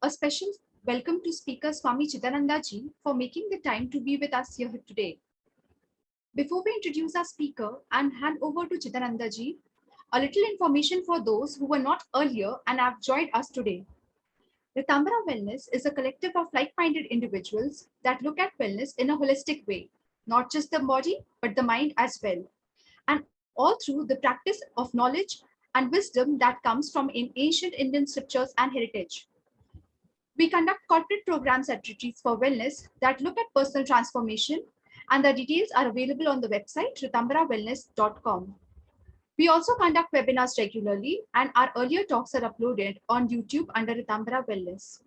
A special welcome to Speaker Swami Chidananda ji for making the time to be with us here today. Before we introduce our speaker and hand over to Chidananda ji, a little information for those who were not earlier and have joined us today. Rtambhara Wellness is a collective of like-minded individuals that look at wellness in a holistic way, not just the body, but the mind as well. And all through the practice of knowledge and wisdom that comes from in ancient Indian scriptures and heritage. We conduct corporate programs at retreats for wellness that look at personal transformation, and the details are available on the website rtambharawellness.com. We also conduct webinars regularly, and our earlier talks are uploaded on YouTube under Rtambhara Wellness.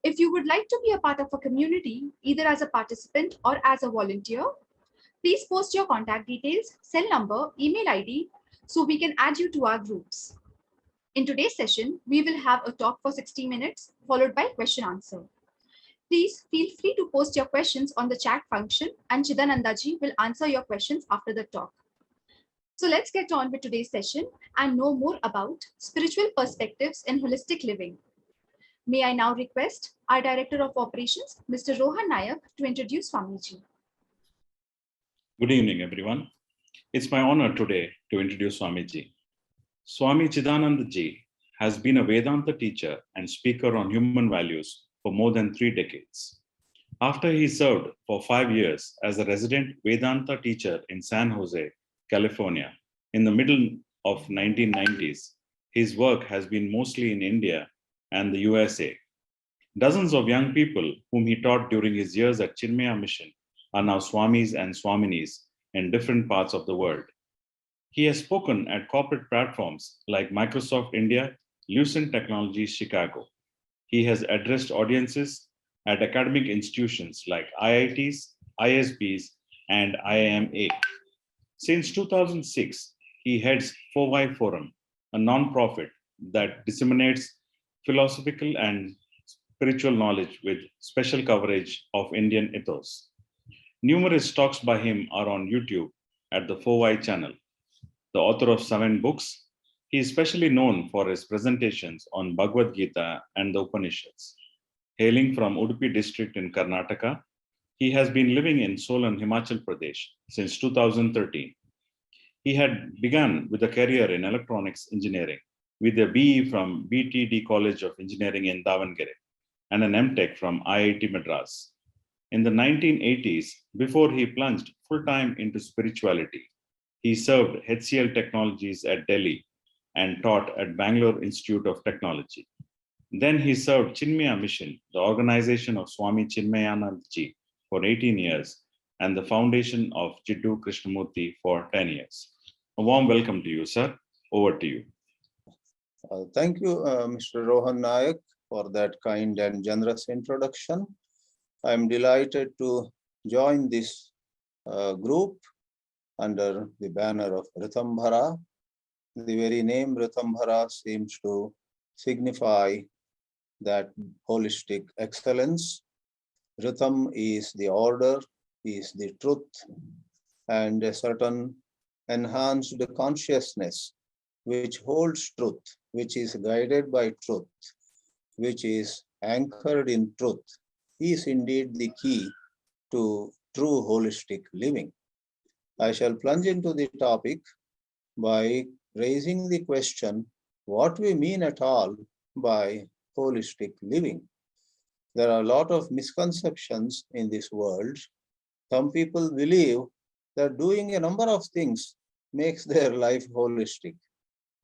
If you would like to be a part of a community, either as a participant or as a volunteer, please post your contact details, cell number, email ID, so we can add you to our groups. In today's session, we will have a talk for 60 minutes, followed by question answer. Please feel free to post your questions on the chat function, and Chidanandaji will answer your questions after the talk. So let's get on with today's session and know more about spiritual perspectives in holistic living. May I now request our Director of Operations, Mr. Rohan Nayak, to introduce Swamiji. Good evening, everyone. It's my honor today to introduce Swamiji. Swami Chidananda ji has been a Vedanta teacher and speaker on human values for more than 3 decades. After he served for 5 years as a resident Vedanta teacher in San Jose, California, in the middle of 1990s, his work has been mostly in India and the USA. Dozens of young people whom he taught during his years at Chinmaya Mission are now Swamis and Swaminis in different parts of the world. He has spoken at corporate platforms like Microsoft India, Lucent Technologies Chicago. He has addressed audiences at academic institutions like IITs, ISBs, and IIMA. Since 2006, he heads 4Y Forum, a non-profit that disseminates philosophical and spiritual knowledge with special coverage of Indian ethos. Numerous talks by him are on YouTube at the 4Y channel. The author of 7 books, he is especially known for his presentations on Bhagavad Gita and the Upanishads. Hailing from Udupi district in Karnataka, he has been living in Solan, Himachal Pradesh since 2013. He had begun with a career in electronics engineering with a BE from BTD College of Engineering in Davangere and an MTech from IIT Madras. In the 1980s, before he plunged full-time into spirituality, he served HCL Technologies at Delhi and taught at Bangalore Institute of Technology. Then he served Chinmaya Mission, the organization of Swami Chinmayananda ji, for 18 years and the foundation of Jiddu Krishnamurti for 10 years. A warm welcome to you, sir. Over to you. Thank you, Mr. Rohan Nayak, for that kind and generous introduction. I'm delighted to join this group under the banner of Rtambhara. The very name Rtambhara seems to signify that holistic excellence. Rtam is the order, is the truth, and a certain enhanced consciousness which holds truth, which is guided by truth, which is anchored in truth, is indeed the key to true holistic living. I shall plunge into the topic by raising the question, what we mean at all by holistic living. There are a lot of misconceptions in this world. Some people believe that doing a number of things makes their life holistic.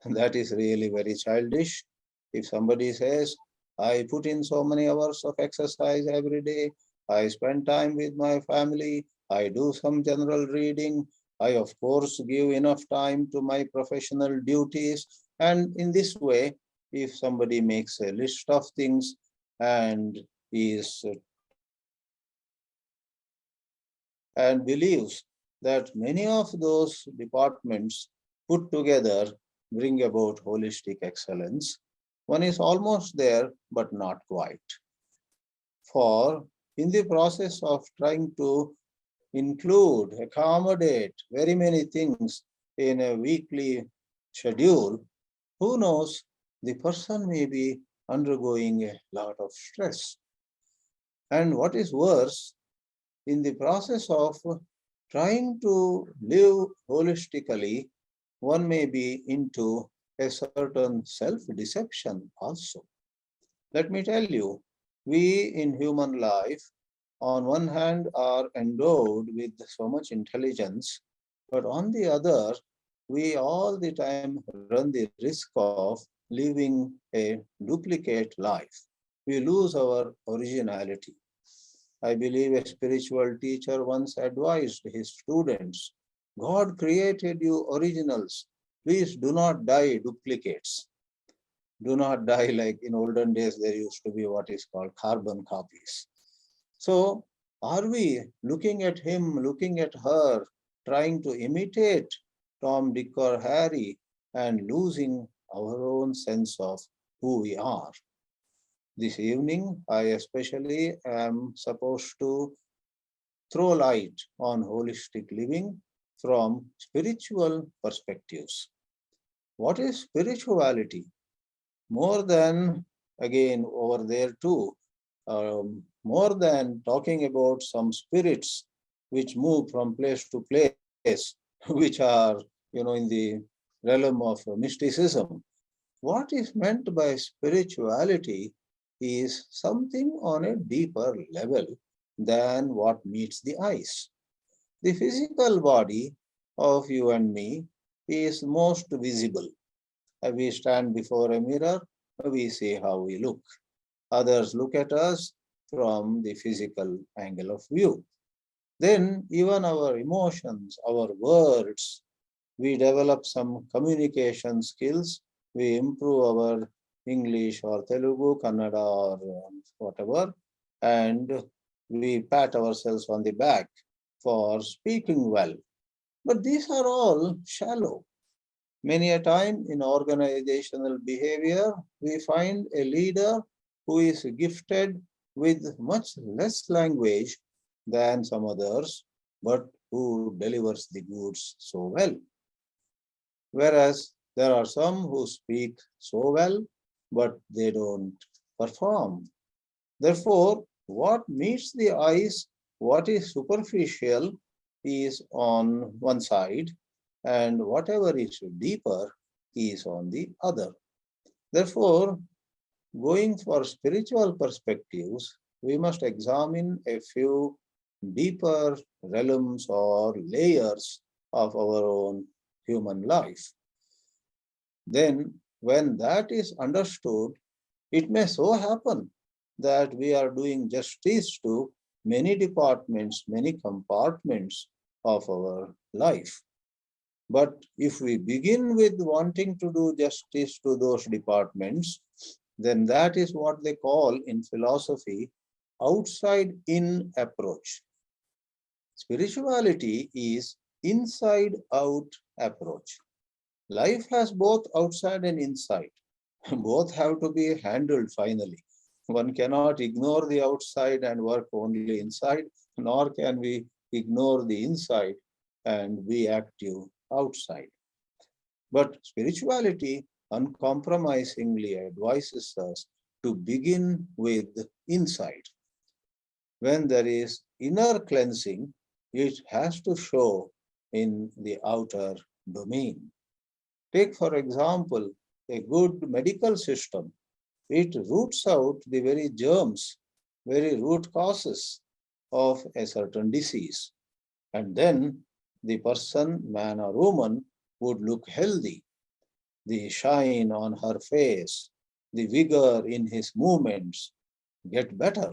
And that is really very childish. If somebody says, I put in so many hours of exercise every day, I spend time with my family, I do some general reading, I of course give enough time to my professional duties. And in this way, if somebody makes a list of things and believes that many of those departments put together bring about holistic excellence, one is almost there, but not quite. For in the process of trying to include, accommodate very many things in a weekly schedule, who knows, the person may be undergoing a lot of stress. And what is worse, in the process of trying to live holistically, one may be into a certain self-deception also. Let me tell you, we in human life, on one hand, are endowed with so much intelligence, but on the other, we all the time run the risk of living a duplicate life. We lose our originality. I believe a spiritual teacher once advised his students, God created you originals. Please do not die duplicates. Do not die like in olden days, there used to be what is called carbon copies. So, are we looking at him, looking at her, trying to imitate Tom, Dick, or Harry and losing our own sense of who we are? This evening, I especially am supposed to throw light on holistic living from spiritual perspectives. What is spirituality? More than, again, over there too, more than talking about some spirits which move from place to place, which are, in the realm of mysticism, what is meant by spirituality is something on a deeper level than what meets the eyes. The physical body of you and me is most visible. We stand before a mirror, we see how we look. Others look at us from the physical angle of view. Then even our emotions, our words, we develop some communication skills, we improve our English or Telugu, Kannada or whatever, and we pat ourselves on the back for speaking well. But these are all shallow. Many a time in organizational behavior, we find a leader who is gifted with much less language than some others, but who delivers the goods so well. Whereas there are some who speak so well, but they don't perform. Therefore, what meets the eyes, what is superficial, is on one side, and whatever is deeper is on the other. Therefore, going for spiritual perspectives, we must examine a few deeper realms or layers of our own human life. Then, when that is understood, it may so happen that we are doing justice to many departments, many compartments of our life. But if we begin with wanting to do justice to those departments, then that is what they call in philosophy outside in approach. Spirituality is inside out approach. Life has both outside and inside. Both have to be handled finally. One cannot ignore the outside and work only inside, nor can we ignore the inside and be active outside. But spirituality uncompromisingly advises us to begin with inside. When there is inner cleansing, it has to show in the outer domain. Take, for example, a good medical system. It roots out the very germs, very root causes of a certain disease. And then the person, man or woman, would look healthy. The shine on her face, the vigor in his movements get better.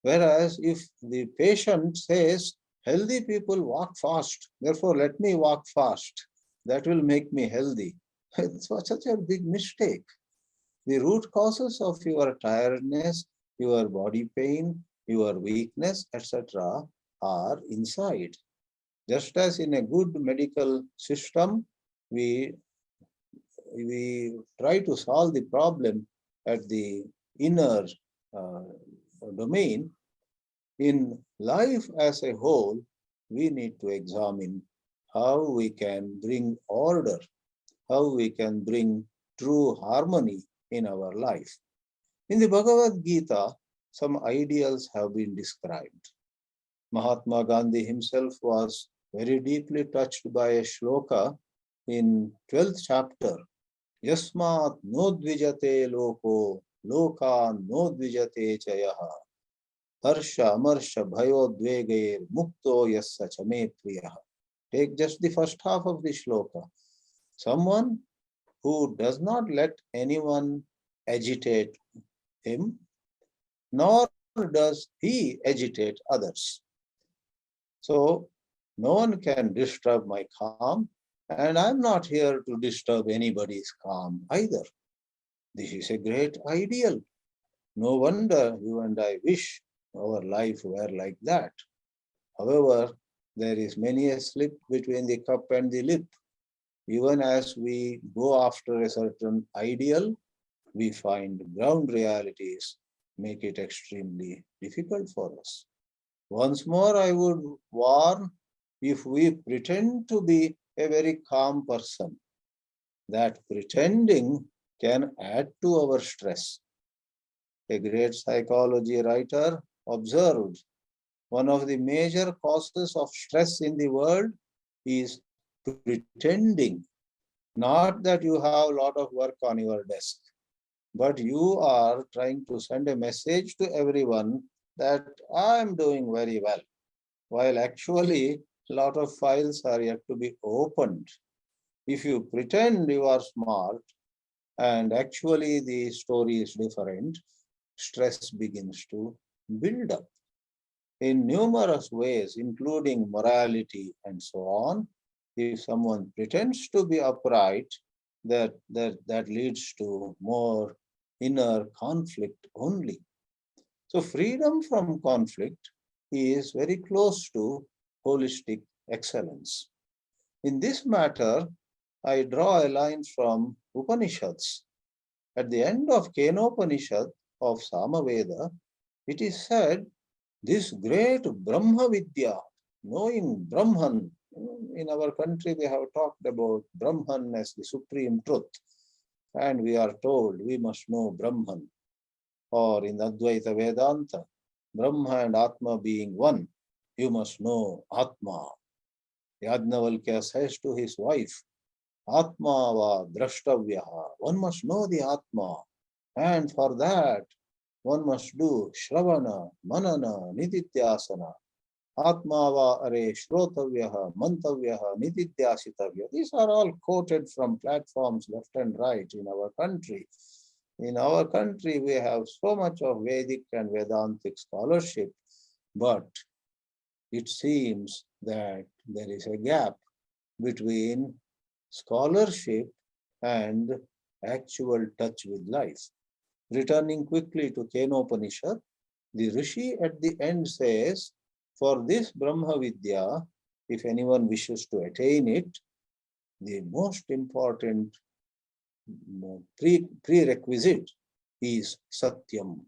Whereas if the patient says, healthy people walk fast, therefore let me walk fast, that will make me healthy. It's such a big mistake. The root causes of your tiredness, your body pain, your weakness, etc., are inside. Just as in a good medical system, we try to solve the problem at the inner uh, domain, in life as a whole, we need to examine how we can bring order, how we can bring true harmony in our life. In the Bhagavad Gita, some ideals have been described. Mahatma Gandhi himself was very deeply touched by a shloka in 12th chapter. Yasmat nodvijate loko, loka nodvijate chayaha. Harsha amarsha bhayodvegair mukto yassa chame priyaha. Take just the first half of the shloka. Someone who does not let anyone agitate him, nor does he agitate others. So no one can disturb my calm, and I'm not here to disturb anybody's calm either. This is a great ideal. No wonder you and I wish our life were like that. However, there is many a slip between the cup and the lip. Even as we go after a certain ideal, we find ground realities make it extremely difficult for us. Once more, I would warn, if we pretend to be a very calm person, that pretending can add to our stress. A great psychology writer observed one of the major causes of stress in the world is pretending. Not that you have a lot of work on your desk, but you are trying to send a message to everyone that I am doing very well, while actually a lot of files are yet to be opened. If you pretend you are smart and actually the story is different, stress begins to build up in numerous ways, including morality and so on. If someone pretends to be upright, that leads to more inner conflict only. So freedom from conflict is very close to holistic excellence. In this matter, I draw a line from Upanishads. At the end of Kenopanishad of Samaveda, it is said, this great Brahma Vidya, knowing Brahman. In our country, we have talked about Brahman as the supreme truth, and we are told we must know Brahman. Or in Advaita Vedanta, Brahma and Atma being one, you must know Atma. Yajnavalkya says to his wife, Atma va drashtavyaha. One must know the Atma, and for that, one must do Shravana, Manana, Nitityasana. Atma va are Shrotavyaha, Mantavyaha, Nitityasitavya. These are all quoted from platforms left and right in our country. In our country, we have so much of Vedic and Vedantic scholarship, but it seems that there is a gap between scholarship and actual touch with life. Returning quickly to Kenopanishad, the Rishi at the end says, for this Brahma Vidya, if anyone wishes to attain it, the most important prerequisite is Satyam.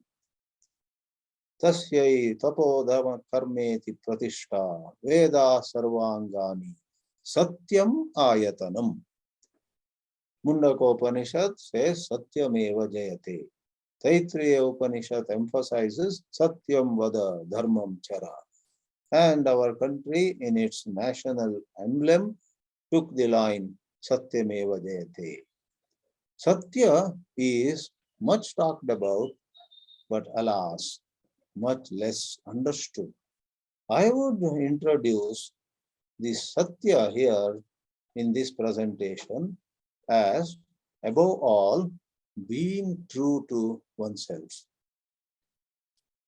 Tasyai tapodhama karmeti pratishta veda sarvangani Satyam ayatanam. Mundakopanishad says Satyameva jayate. Taittiriya Upanishad emphasizes Satyam vada dharmam chara. And our country, in its national emblem, took the line Satyameva jayate. Satya is much talked about, but alas, much less understood. I would introduce the Satya here in this presentation as, above all, being true to oneself.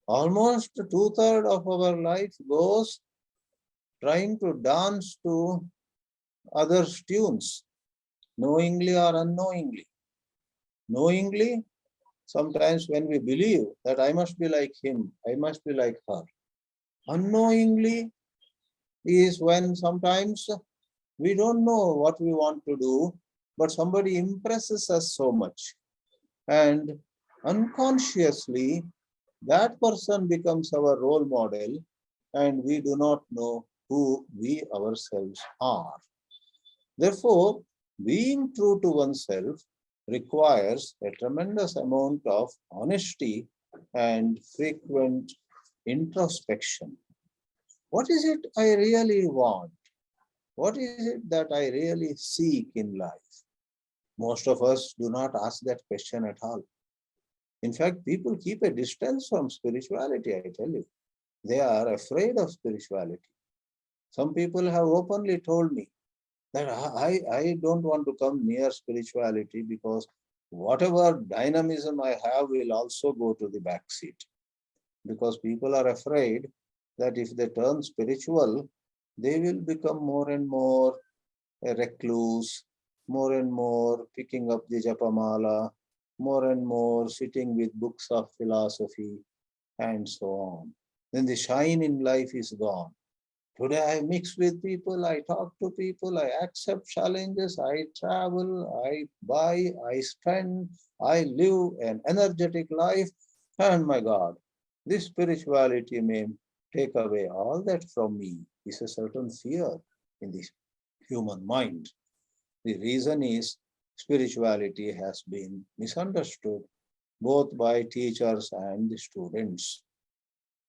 Almost 2/3 of our life goes trying to dance to others' tunes, knowingly or unknowingly. Knowingly, sometimes when we believe that I must be like him, I must be like her. Unknowingly is when sometimes we don't know what we want to do, but somebody impresses us so much. And unconsciously, that person becomes our role model, and we do not know who we ourselves are. Therefore, being true to oneself requires a tremendous amount of honesty and frequent introspection. What is it I really want? What is it that I really seek in life? Most of us do not ask that question at all. In fact, people keep a distance from spirituality, I tell you. They are afraid of spirituality. Some people have openly told me that I don't want to come near spirituality because whatever dynamism I have will also go to the back seat. Because people are afraid that if they turn spiritual, they will become more and more a recluse, more and more picking up the japamala, more and more sitting with books of philosophy, and so on. Then the shine in life is gone. Today I mix with people, I talk to people, I accept challenges, I travel, I buy, I spend, I live an energetic life, and my God, this spirituality may take away all that from me. Is a certain fear in the human mind. The reason is spirituality has been misunderstood both by teachers and the students.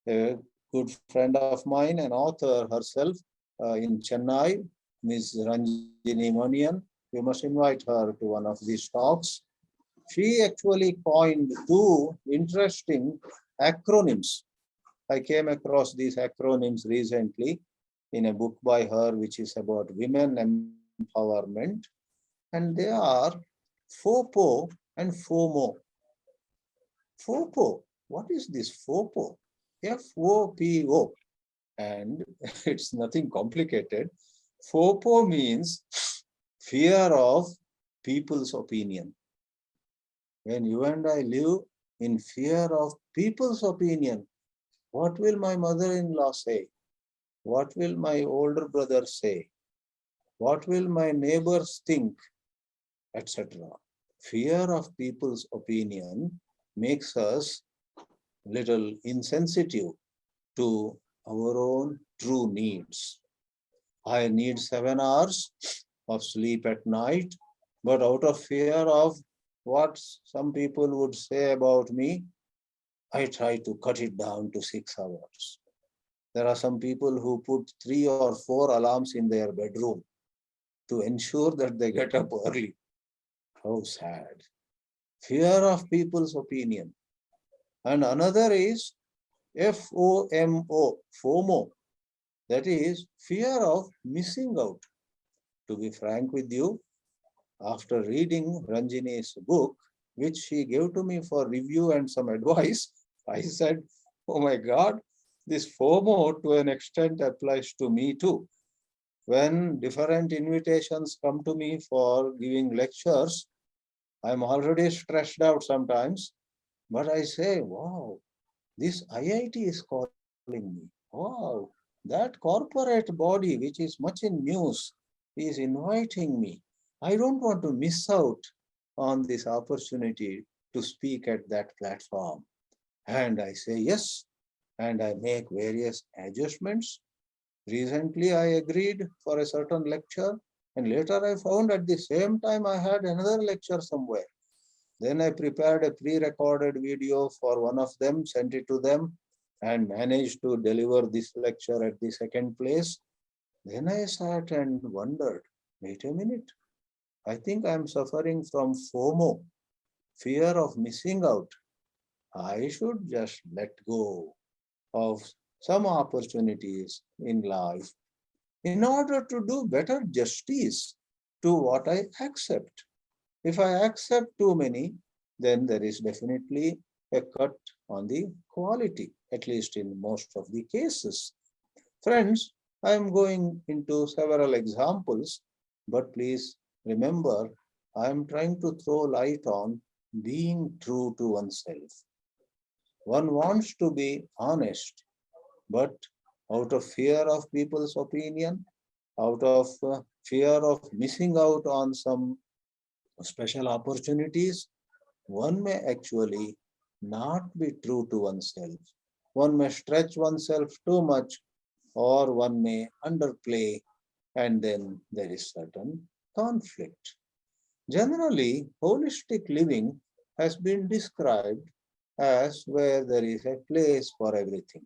A good friend of mine, an author herself in Chennai, Ms. Ranjini Manian, you must invite her to one of these talks. She actually coined two interesting acronyms. I came across these acronyms recently in a book by her, which is about women empowerment, and they are FOPO and FOMO. FOPO, what is this FOPO? FOPO, and it's nothing complicated. FOPO means fear of people's opinion. When you and I live in fear of people's opinion, what will my mother-in-law say? What will my older brother say? What will my neighbors think? Etc. Fear of people's opinion makes us little insensitive to our own true needs. I need 7 hours of sleep at night, but out of fear of what some people would say about me, I try to cut it down to 6 hours. There are some people who put 3 or 4 alarms in their bedroom to ensure that they get up early. How sad. Fear of people's opinion. And another is FOMO, FOMO. That is fear of missing out. To be frank with you, after reading Ranjini's book, which she gave to me for review and some advice, I said, oh my God, this FOMO to an extent applies to me too. When different invitations come to me for giving lectures, I'm already stressed out sometimes, but I say, wow, this IIT is calling me. Wow, that corporate body, which is much in news, is inviting me. I don't want to miss out on this opportunity to speak at that platform. And I say yes, and I make various adjustments. Recently, I agreed for a certain lecture, and later I found at the same time I had another lecture somewhere. Then I prepared a pre-recorded video for one of them, sent it to them, and managed to deliver this lecture at the second place. Then I sat and wondered, wait a minute, I think I'm suffering from FOMO, fear of missing out. I should just let go of some opportunities in life in order to do better justice to what I accept. If I accept too many, then there is definitely a cut on the quality, at least in most of the cases. Friends, I am going into several examples, but please remember, I am trying to throw light on being true to oneself. One wants to be honest, but out of fear of people's opinion, out of fear of missing out on some special opportunities, one may actually not be true to oneself. One may stretch oneself too much, or one may underplay, and then there is certain conflict. Generally, holistic living has been described as where there is a place for everything.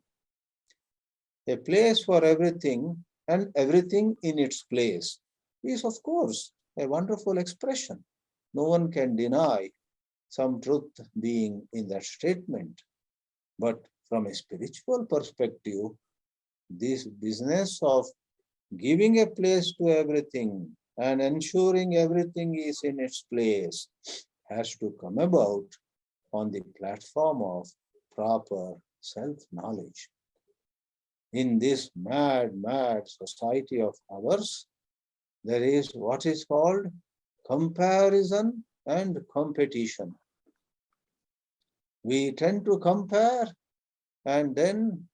A place for everything and everything in its place is, of course, a wonderful expression. No one can deny some truth being in that statement. But from a spiritual perspective, this business of giving a place to everything and ensuring everything is in its place has to come about on the platform of proper self-knowledge. In this mad society of ours, there is what is called comparison and competition. We tend to compare, and then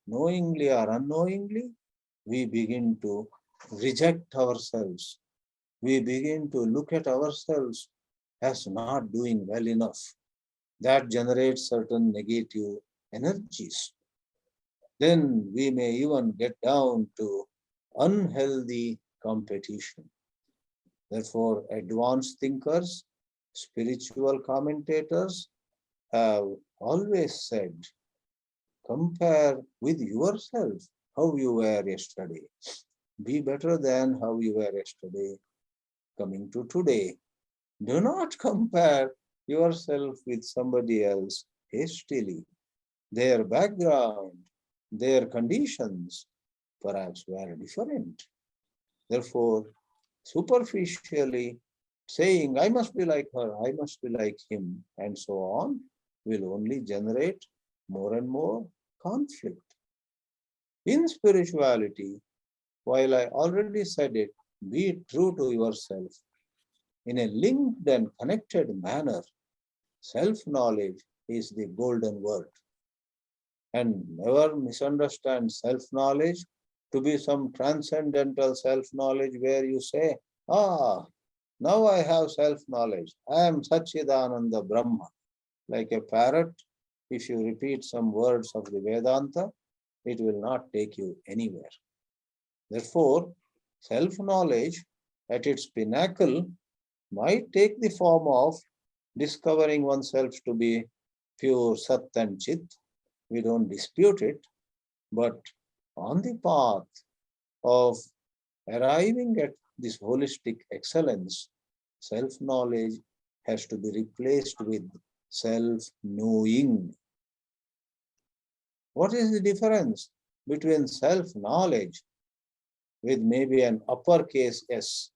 knowingly or unknowingly, we begin to reject ourselves. We begin to look at ourselves as not doing well enough. That generates certain negative energies. Then we may even get down to unhealthy competition. Therefore, advanced thinkers, spiritual commentators have always said, compare with yourself how you were yesterday. Be better than how you were yesterday. Coming to today, do not compare yourself with somebody else hastily. Their background, their conditions perhaps were different. Therefore, superficially saying, I must be like her, I must be like him, and so on, will only generate more and more conflict. In spirituality, while I already said it, be true to yourself. In a linked and connected manner, self-knowledge is the golden word. And never misunderstand self-knowledge to be some transcendental self-knowledge where you say, now I have self-knowledge. I am Satchidananda Brahma. Like a parrot, if you repeat some words of the Vedanta, it will not take you anywhere. Therefore, self-knowledge at its pinnacle might take the form of discovering oneself to be pure Sat and Chit. We don't dispute it, but on the path of arriving at this holistic excellence, self-knowledge has to be replaced with self-knowing. What is the difference between self-knowledge with maybe an uppercase S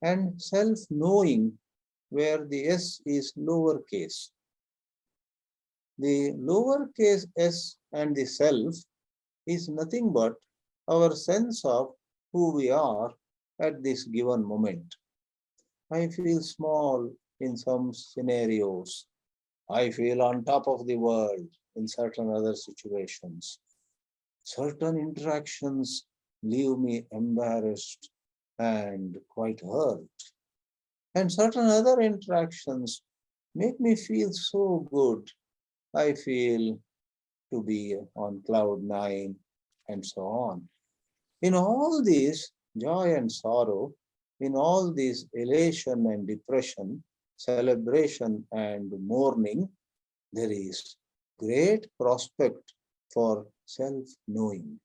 and self-knowing where the S is lowercase? The lowercase s and the self is nothing but our sense of who we are at this given moment. I feel small in some scenarios. I feel on top of the world in certain other situations. Certain interactions leave me embarrassed and quite hurt. And certain other interactions make me feel so good. I feel to be on cloud nine and so on. In all this joy and sorrow, in all this elation and depression, celebration and mourning, there is great prospect for self-knowing.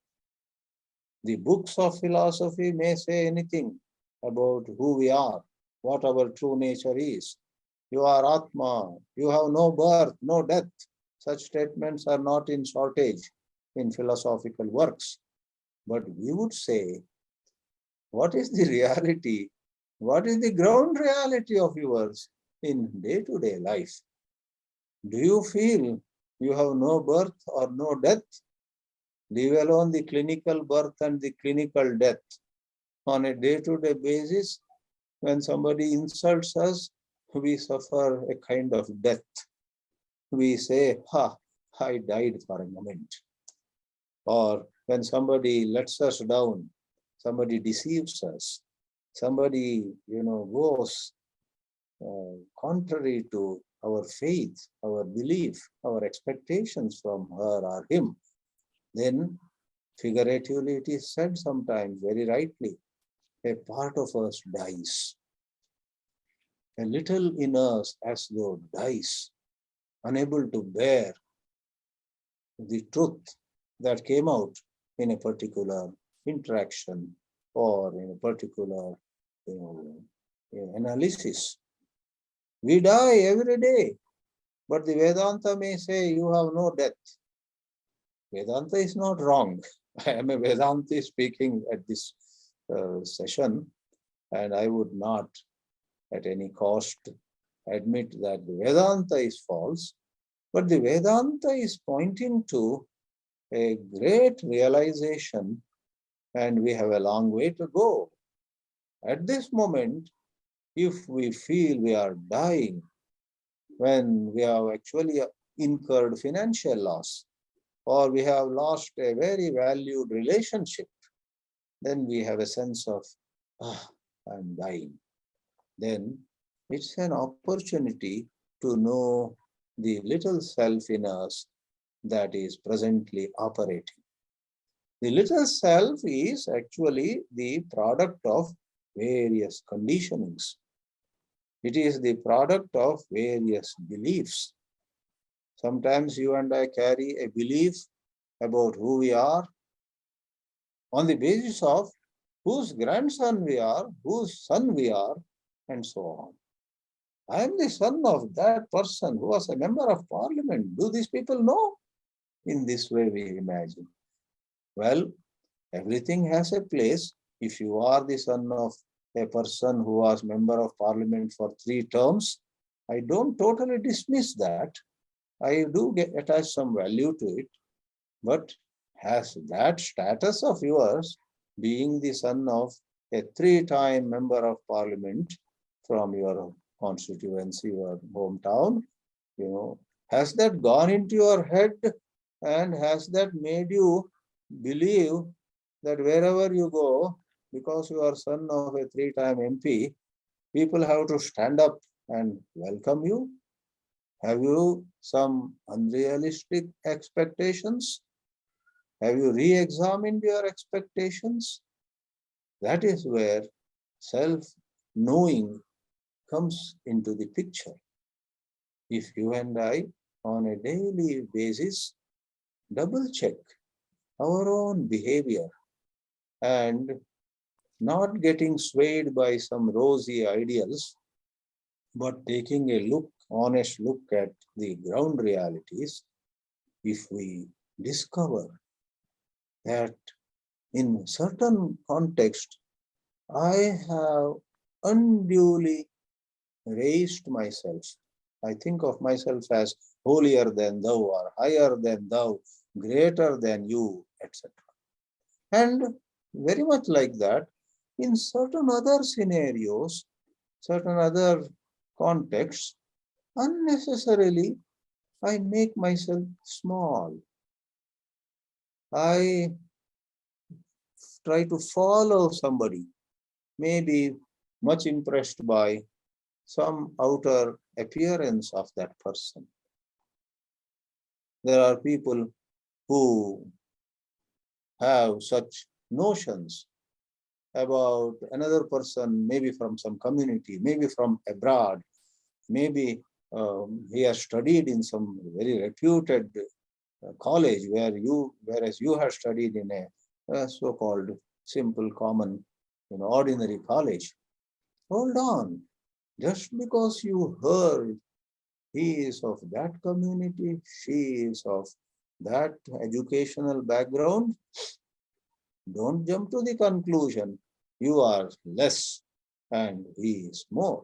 The books of philosophy may say anything about who we are, what our true nature is. You are Atma, you have no birth, no death. Such statements are not in shortage in philosophical works. But we would say, what is the reality? What is the ground reality of yours in day-to-day life? Do you feel you have no birth or no death? Leave alone the clinical birth and the clinical death. On a day-to-day basis, when somebody insults us, we suffer a kind of death. We say, I died for a moment. Or when somebody lets us down, somebody deceives us, somebody, goes contrary to our faith, our belief, our expectations from her or him, then figuratively it is said sometimes very rightly, a part of us dies. a little in us as though dies, unable to bear the truth that came out in a particular interaction or in a particular analysis. We die every day, but the Vedanta may say you have no death. Vedanta is not wrong. I am a Vedanti speaking at this session, and I would not at any cost admit that the Vedanta is false, but the Vedanta is pointing to a great realization, and we have a long way to go. At this moment, if we feel we are dying, when we have actually incurred financial loss, or we have lost a very valued relationship, then we have a sense of, I'm dying. Then it's an opportunity to know the little self in us that is presently operating. The little self is actually the product of various conditionings. It is the product of various beliefs. Sometimes you and I carry a belief about who we are on the basis of whose grandson we are, whose son we are, and so on. I am the son of that person who was a member of parliament. Do these people know? In this way we imagine. Well, everything has a place. If you are the son of a person who was member of parliament for 3 terms, I don't totally dismiss that. I do attach some value to it. But has that status of yours, being the son of a 3-time member of parliament from your constituency or hometown, has that gone into your head, and has that made you believe that wherever you go, because you are son of a 3-time MP, people have to stand up and welcome you? Have you some unrealistic expectations? Have you re-examined your expectations? That is where self-knowing comes into the picture. If you and I, on a daily basis, double-check our own behavior and not getting swayed by some rosy ideals, but taking a honest look at the ground realities, if we discover that in certain context, I have unduly raised myself. I think of myself as holier than thou, or higher than thou, greater than you, etc. And very much like that, in certain other scenarios, certain other contexts, unnecessarily, I make myself small. I try to follow somebody, maybe much impressed by some outer appearance of that person. There are people who have such notions about another person, maybe from some community, maybe from abroad, maybe he has studied in some very reputed college whereas you have studied in a so-called simple, common, ordinary college. Hold on. Just because you heard he is of that community, she is of that educational background, don't jump to the conclusion you are less and he is more.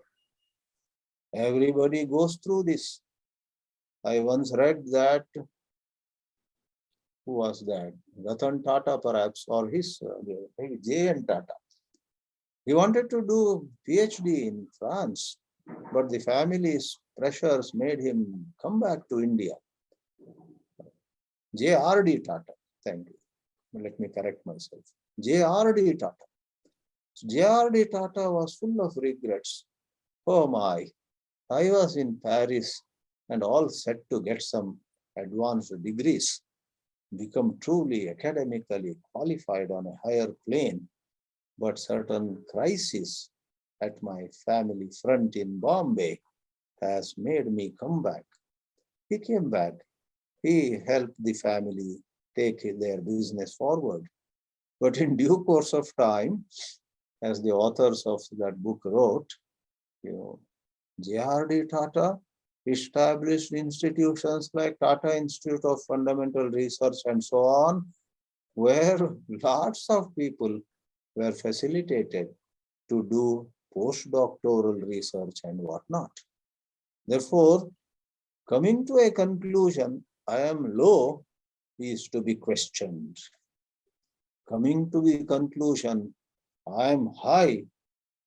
Everybody goes through this. I once read that, who was that? Ratan Tata perhaps, or his, maybe J.N. Tata. He wanted to do PhD in France, but the family's pressures made him come back to India. J.R.D. Tata, thank you. Let me correct myself. J.R.D. Tata. J.R.D. Tata was full of regrets. Oh my, I was in Paris and all set to get some advanced degrees, become truly academically qualified on a higher plane, but certain crises at my family front in Bombay has made me come back. He came back. He helped the family take their business forward. But in due course of time, as the authors of that book wrote, J.R.D. Tata established institutions like Tata Institute of Fundamental Research and so on, where lots of people were facilitated to do postdoctoral research and whatnot. Therefore, coming to a conclusion, I am low is to be questioned. Coming to the conclusion, I am high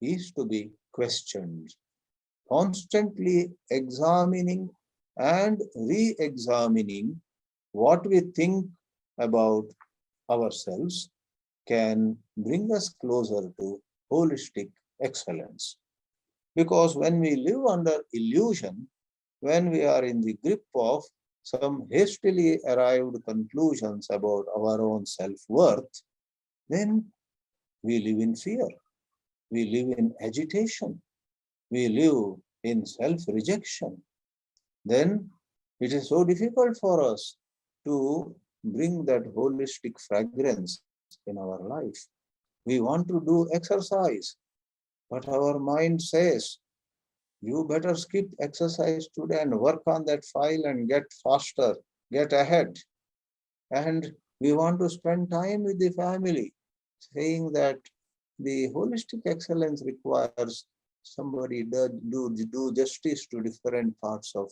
is to be questioned. Constantly examining and re-examining what we think about ourselves can bring us closer to holistic excellence. Because when we live under illusion, when we are in the grip of some hastily arrived conclusions about our own self-worth, then we live in fear, we live in agitation, we live in self-rejection. Then it is so difficult for us to bring that holistic fragrance in our life. We want to do exercise, but our mind says, you better skip exercise today and work on that file and get faster, get ahead. And we want to spend time with the family, saying that the holistic excellence requires somebody do justice to different parts of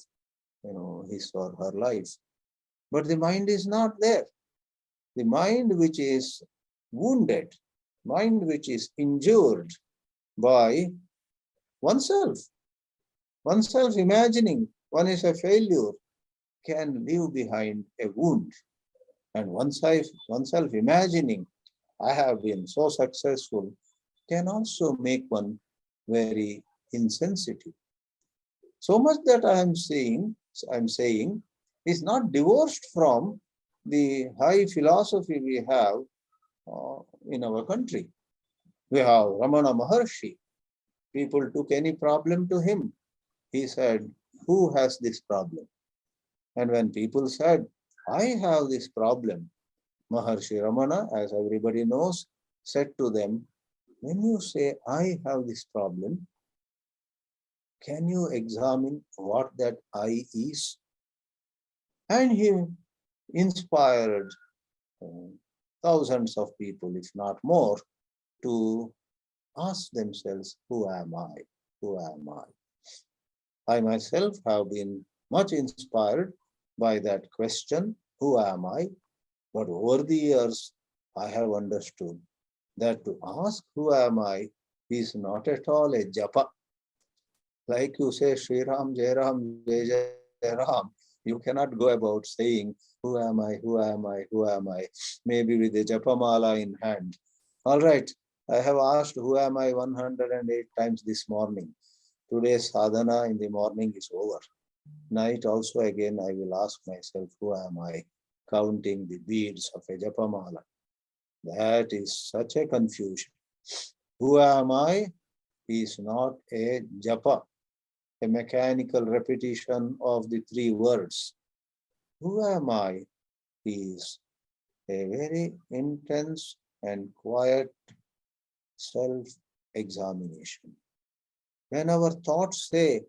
his or her life. But the mind is not there. The mind which is wounded, mind which is injured by oneself imagining one is a failure, can leave behind a wound. And oneself imagining I have been so successful can also make one very insensitive. So much that I'm saying is not divorced from the high philosophy we have in our country. We have Ramana Maharshi. People took any problem to him. He said, who has this problem? And when people said, I have this problem, Maharshi Ramana, as everybody knows, said to them, when you say, I have this problem, can you examine what that I is? And he inspired thousands of people, if not more, to ask themselves, who am I? Who am I? I myself have been much inspired by that question, who am I? But over the years, I have understood that to ask who am I is not at all a japa. Like you say, Sri Ram, Jai Ram, Jai Jai Ram, you cannot go about saying, who am I, who am I, who am I, maybe with a japamala in hand. All right, I have asked who am I 108 times this morning. Today's sadhana in the morning is over. Night also again I will ask myself, who am I, counting the beads of a japamala. That is such a confusion. Who am I is not a japa, a mechanical repetition of the three words. Who am I is a very intense and quiet self-examination. When our thoughts say,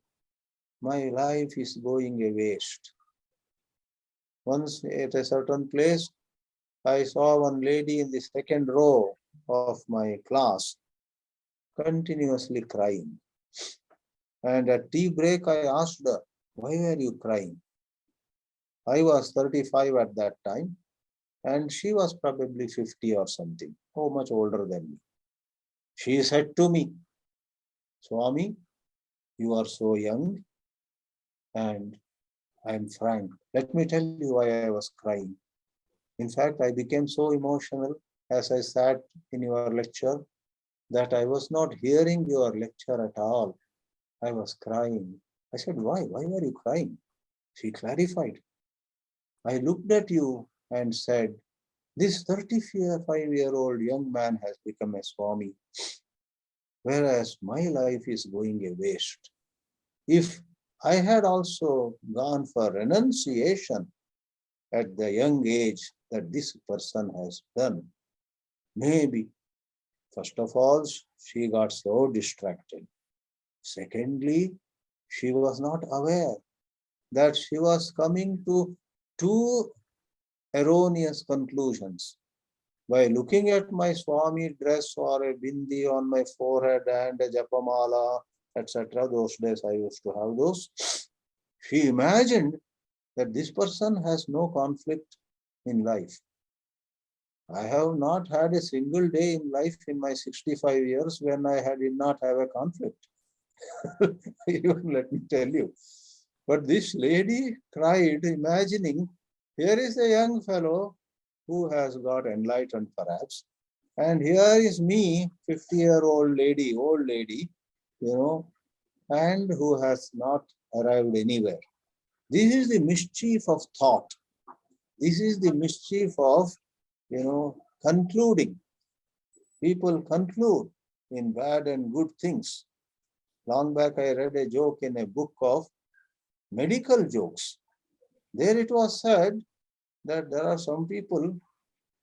my life is going a waste. Once at a certain place, I saw one lady in the second row of my class continuously crying. And at tea break, I asked her, why were you crying? I was 35 at that time, and she was probably 50 or something, so much older than me. She said to me, Swami, you are so young, and I am frank. Let me tell you why I was crying. In fact, I became so emotional as I sat in your lecture that I was not hearing your lecture at all. I was crying. I said, why? Why were you crying? She clarified. I looked at you and said, this 35-year-old young man has become a Swami. whereas my life is going a waste. If I had also gone for renunciation at the young age that this person has done, maybe, first of all, she got so distracted. Secondly, she was not aware that she was coming to two erroneous conclusions. By looking at my Swami dress or a bindi on my forehead and a japamala, etc., those days I used to have those, she imagined that this person has no conflict in life. I have not had a single day in life in my 65 years when did not have a conflict. Even let me tell you. But this lady cried, imagining here is a young fellow who has got enlightened perhaps, and here is me, 50-year-old lady, old lady, and who has not arrived anywhere. This is the mischief of thought. This is the mischief of, concluding. People conclude in bad and good things. Long back, I read a joke in a book of medical jokes. There it was said that there are some people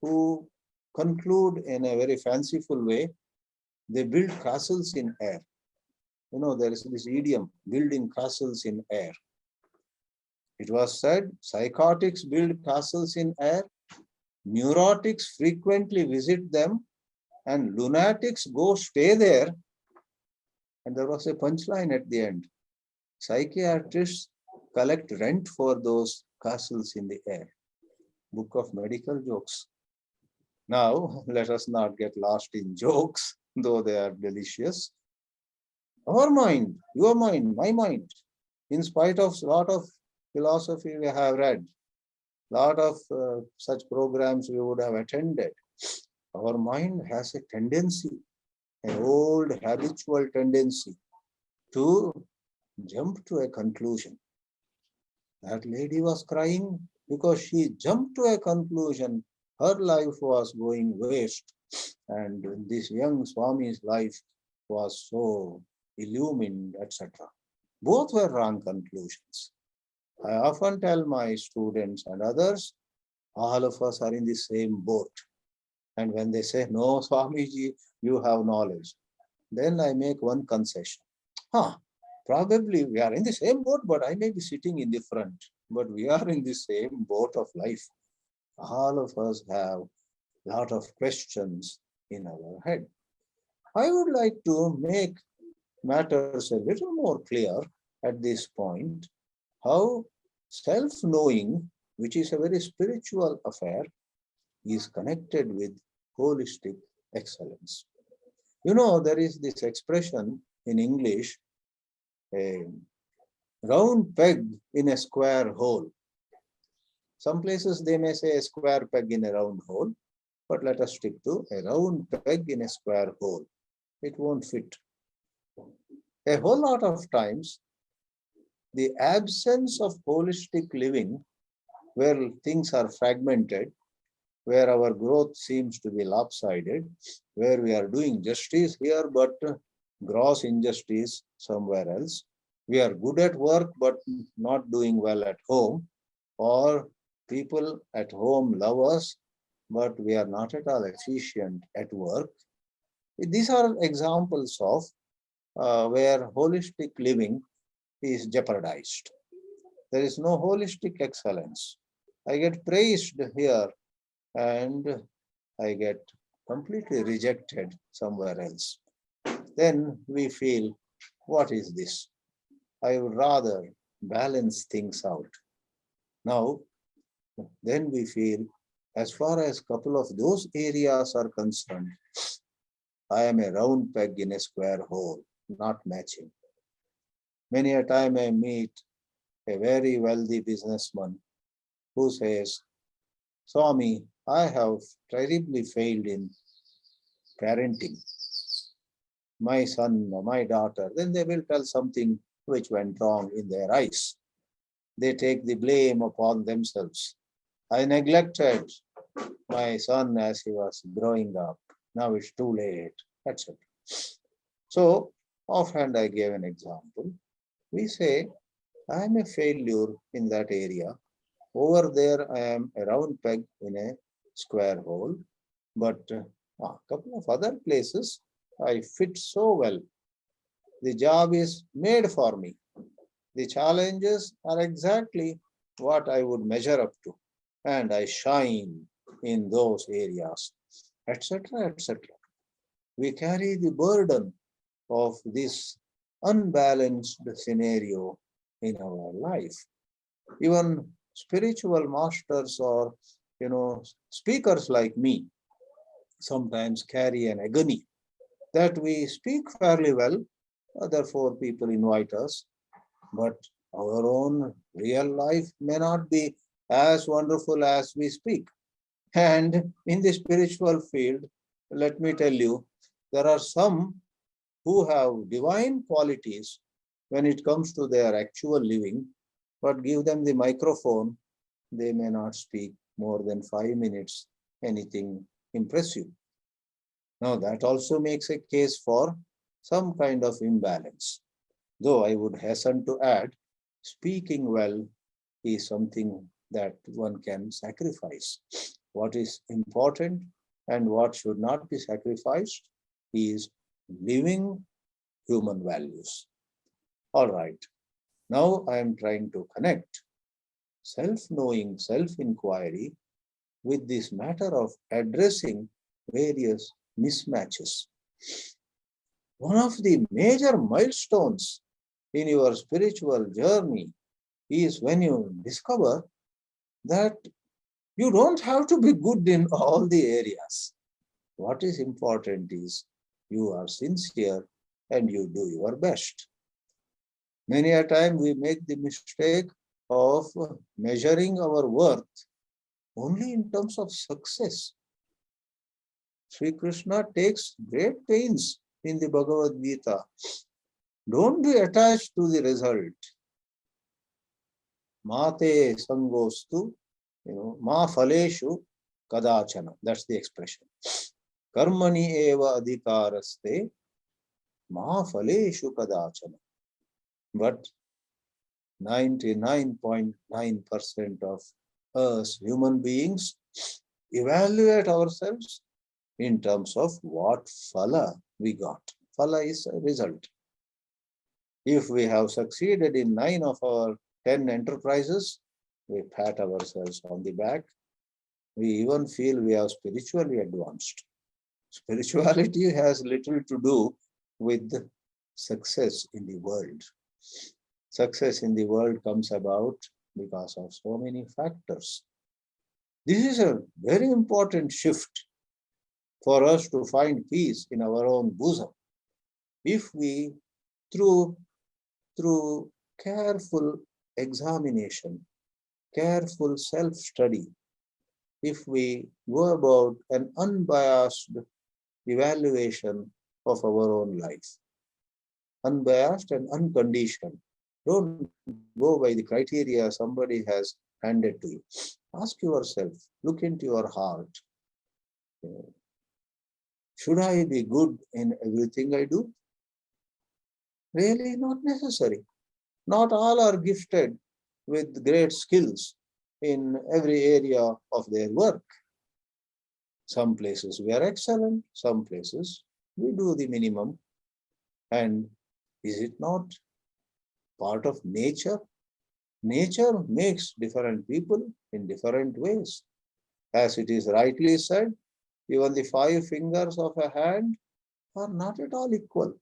who conclude in a very fanciful way. They build castles in air. There is this idiom, building castles in air. It was said psychotics build castles in air, neurotics frequently visit them, and lunatics go stay there. And there was a punchline at the end. Psychiatrists collect rent for those castles in the air. Book of medical jokes. Now, let us not get lost in jokes, though they are delicious. Our mind, your mind, my mind, in spite of a lot of philosophy we have read, lot of such programs we would have attended, our mind has a tendency, an old habitual tendency to jump to a conclusion. That lady was crying because she jumped to a conclusion. Her life was going waste, and this young Swami's life was so illumined, etc. Both were wrong conclusions. I often tell my students and others, all of us are in the same boat. And when they say, no, Swamiji, you have knowledge, then I make one concession. Probably we are in the same boat, but I may be sitting in the front. But we are in the same boat of life. All of us have a lot of questions in our head. I would like to make matters a little more clear at this point, how self-knowing, which is a very spiritual affair, is connected with holistic excellence. There is this expression in English, a round peg in a square hole. Some places they may say a square peg in a round hole, but let us stick to a round peg in a square hole. It won't fit. A whole lot of times, the absence of holistic living, where things are fragmented, where our growth seems to be lopsided, where we are doing justice here, but gross injustice somewhere else. We are good at work, but not doing well at home, or people at home love us, but we are not at all efficient at work. These are examples of where holistic living is jeopardized. There is no holistic excellence. I get praised here and I get completely rejected somewhere else. Then we feel, what is this? I would rather balance things out. Now, then we feel, as far as a couple of those areas are concerned, I am a round peg in a square hole, not matching. Many a time I meet a very wealthy businessman who says, Swami, I have terribly failed in parenting my son or my daughter. Then they will tell something which went wrong in their eyes. They take the blame upon themselves. I neglected my son as he was growing up. Now it's too late, etc. So offhand I gave an example. We say, I am a failure in that area. Over there, I am a round peg in a square hole. But a couple of other places, I fit so well. The job is made for me. The challenges are exactly what I would measure up to. And I shine in those areas, etc., etc. We carry the burden of this unbalanced scenario in our life. Even spiritual masters or speakers like me sometimes carry an agony that we speak fairly well, therefore people invite us, but our own real life may not be as wonderful as we speak. And in the spiritual field, let me tell you, there are some who have divine qualities when it comes to their actual living, but give them the microphone, they may not speak more than 5 minutes, anything impressive. Now, that also makes a case for some kind of imbalance. Though I would hasten to add, speaking well is something that one can sacrifice. What is important and what should not be sacrificed is living human values. All right, now I am trying to connect self-knowing, self-inquiry with this matter of addressing various mismatches. One of the major milestones in your spiritual journey is when you discover that you don't have to be good in all the areas. What is important is you are sincere and you do your best. Many a time we make the mistake of measuring our worth only in terms of success. Sri Krishna takes great pains in the Bhagavad Gita. Don't be attached to the result. Mate sangostu, ma phaleshu kadachana. That's the expression. Karmani eva adhikaraste, ma phaleshu kadachana. But 99.9% of us human beings evaluate ourselves in terms of what phala we got. Phala is a result. If we have succeeded in 9 of our 10 enterprises, we pat ourselves on the back. We even feel we are spiritually advanced. Spirituality has little to do with success in the world. Success in the world comes about because of so many factors. This is a very important shift for us to find peace in our own bosom. If we, through careful examination, careful self-study, if we go about an unbiased evaluation of our own life, unbiased and unconditioned, don't go by the criteria somebody has handed to you. Ask yourself, look into your heart. Should I be good in everything I do? Really not necessary. Not all are gifted with great skills in every area of their work. Some places we are excellent, some places we do the minimum. And is it not part of nature? Nature makes different people in different ways. As it is rightly said, even the 5 fingers of a hand are not at all equal.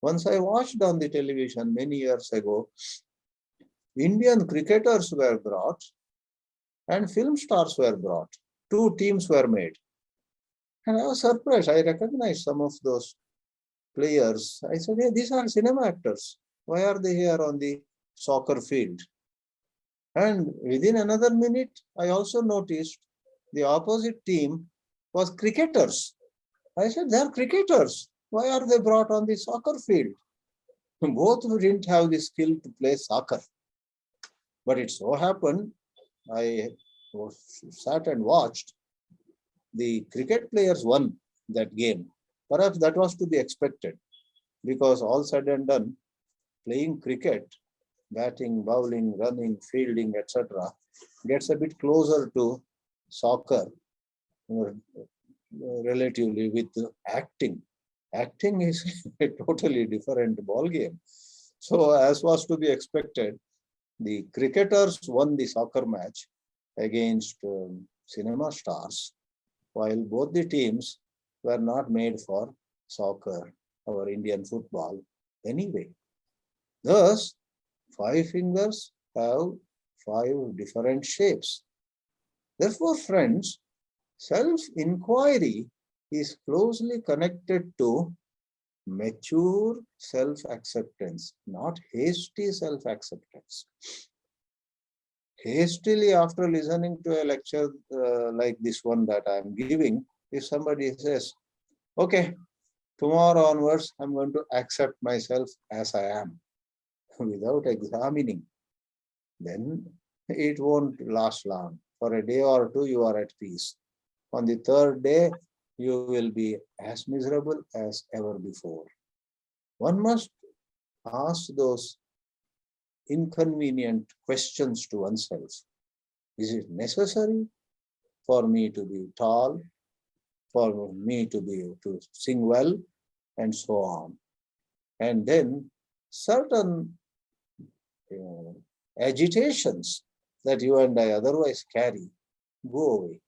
Once I watched on the television many years ago, Indian cricketers were brought and film stars were brought. 2 teams were made. And I was surprised. I recognized some of those players. I said, hey, these are cinema actors. Why are they here on the soccer field? And within another minute, I also noticed the opposite team was cricketers. I said, they're cricketers. Why are they brought on the soccer field? Both didn't have the skill to play soccer. But it so happened, I sat and watched. The cricket players won that game. Perhaps that was to be expected, because all said and done, playing cricket, batting, bowling, running, fielding, etc., gets a bit closer to soccer relatively with acting. Acting is a totally different ball game. So, as was to be expected, the cricketers won the soccer match against cinema stars, while both the teams were not made for soccer or Indian football anyway. Thus, five fingers have five different shapes. Therefore, friends, self-inquiry is closely connected to mature self-acceptance, not hasty self-acceptance. Hastily, after listening to a lecture like this one that I am giving, if somebody says, okay, tomorrow onwards, I'm going to accept myself as I am, without examining, then it won't last long. For a day or two, you are at peace. On the third day, you will be as miserable as ever before. One must ask those inconvenient questions to oneself. Is it necessary for me to be tall, for me to sing well, and so on? And then certain agitations that you and I otherwise carry go away.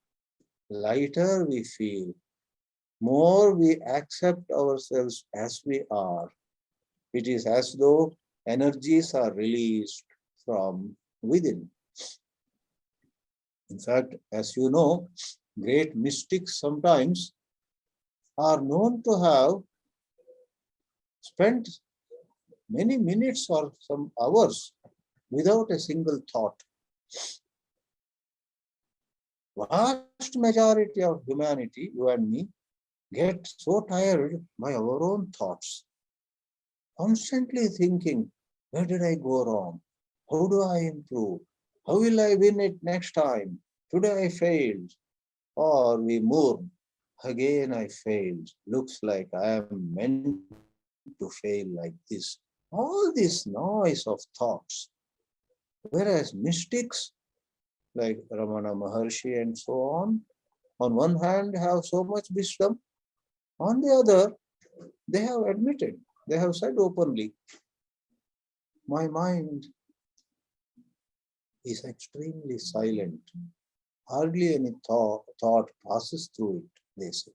Lighter we feel, more we accept ourselves as we are. It is as though energies are released from within. In fact, as you know, great mystics sometimes are known to have spent many minutes or some hours without a single thought. Vast majority of humanity, you and me, get so tired by our own thoughts, constantly thinking, where did I go wrong? How do I improve? How will I win it next time? Today I failed. Or we mourn, again I failed. Looks like I am meant to fail like this. All this noise of thoughts. Whereas mystics like Ramana Maharshi and so on one hand have so much wisdom, on the other, they have admitted, they have said openly, my mind is extremely silent. Hardly any thought passes through it, they say.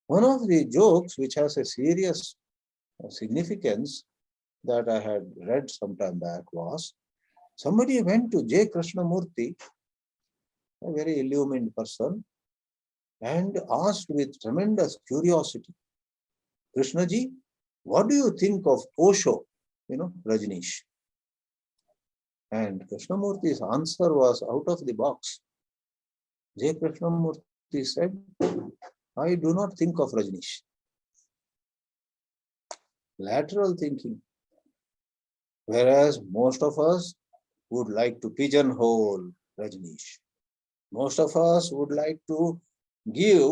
One of the jokes which has a serious significance that I had read some time back was, somebody went to J. Krishnamurti, a very illumined person, and asked with tremendous curiosity, Krishnaji, what do you think of Osho, Rajneesh? And Krishnamurti's answer was out of the box. J. Krishnamurti said, I do not think of Rajneesh. Lateral thinking. Whereas most of us would like to pigeonhole Rajneesh. Most of us would like to give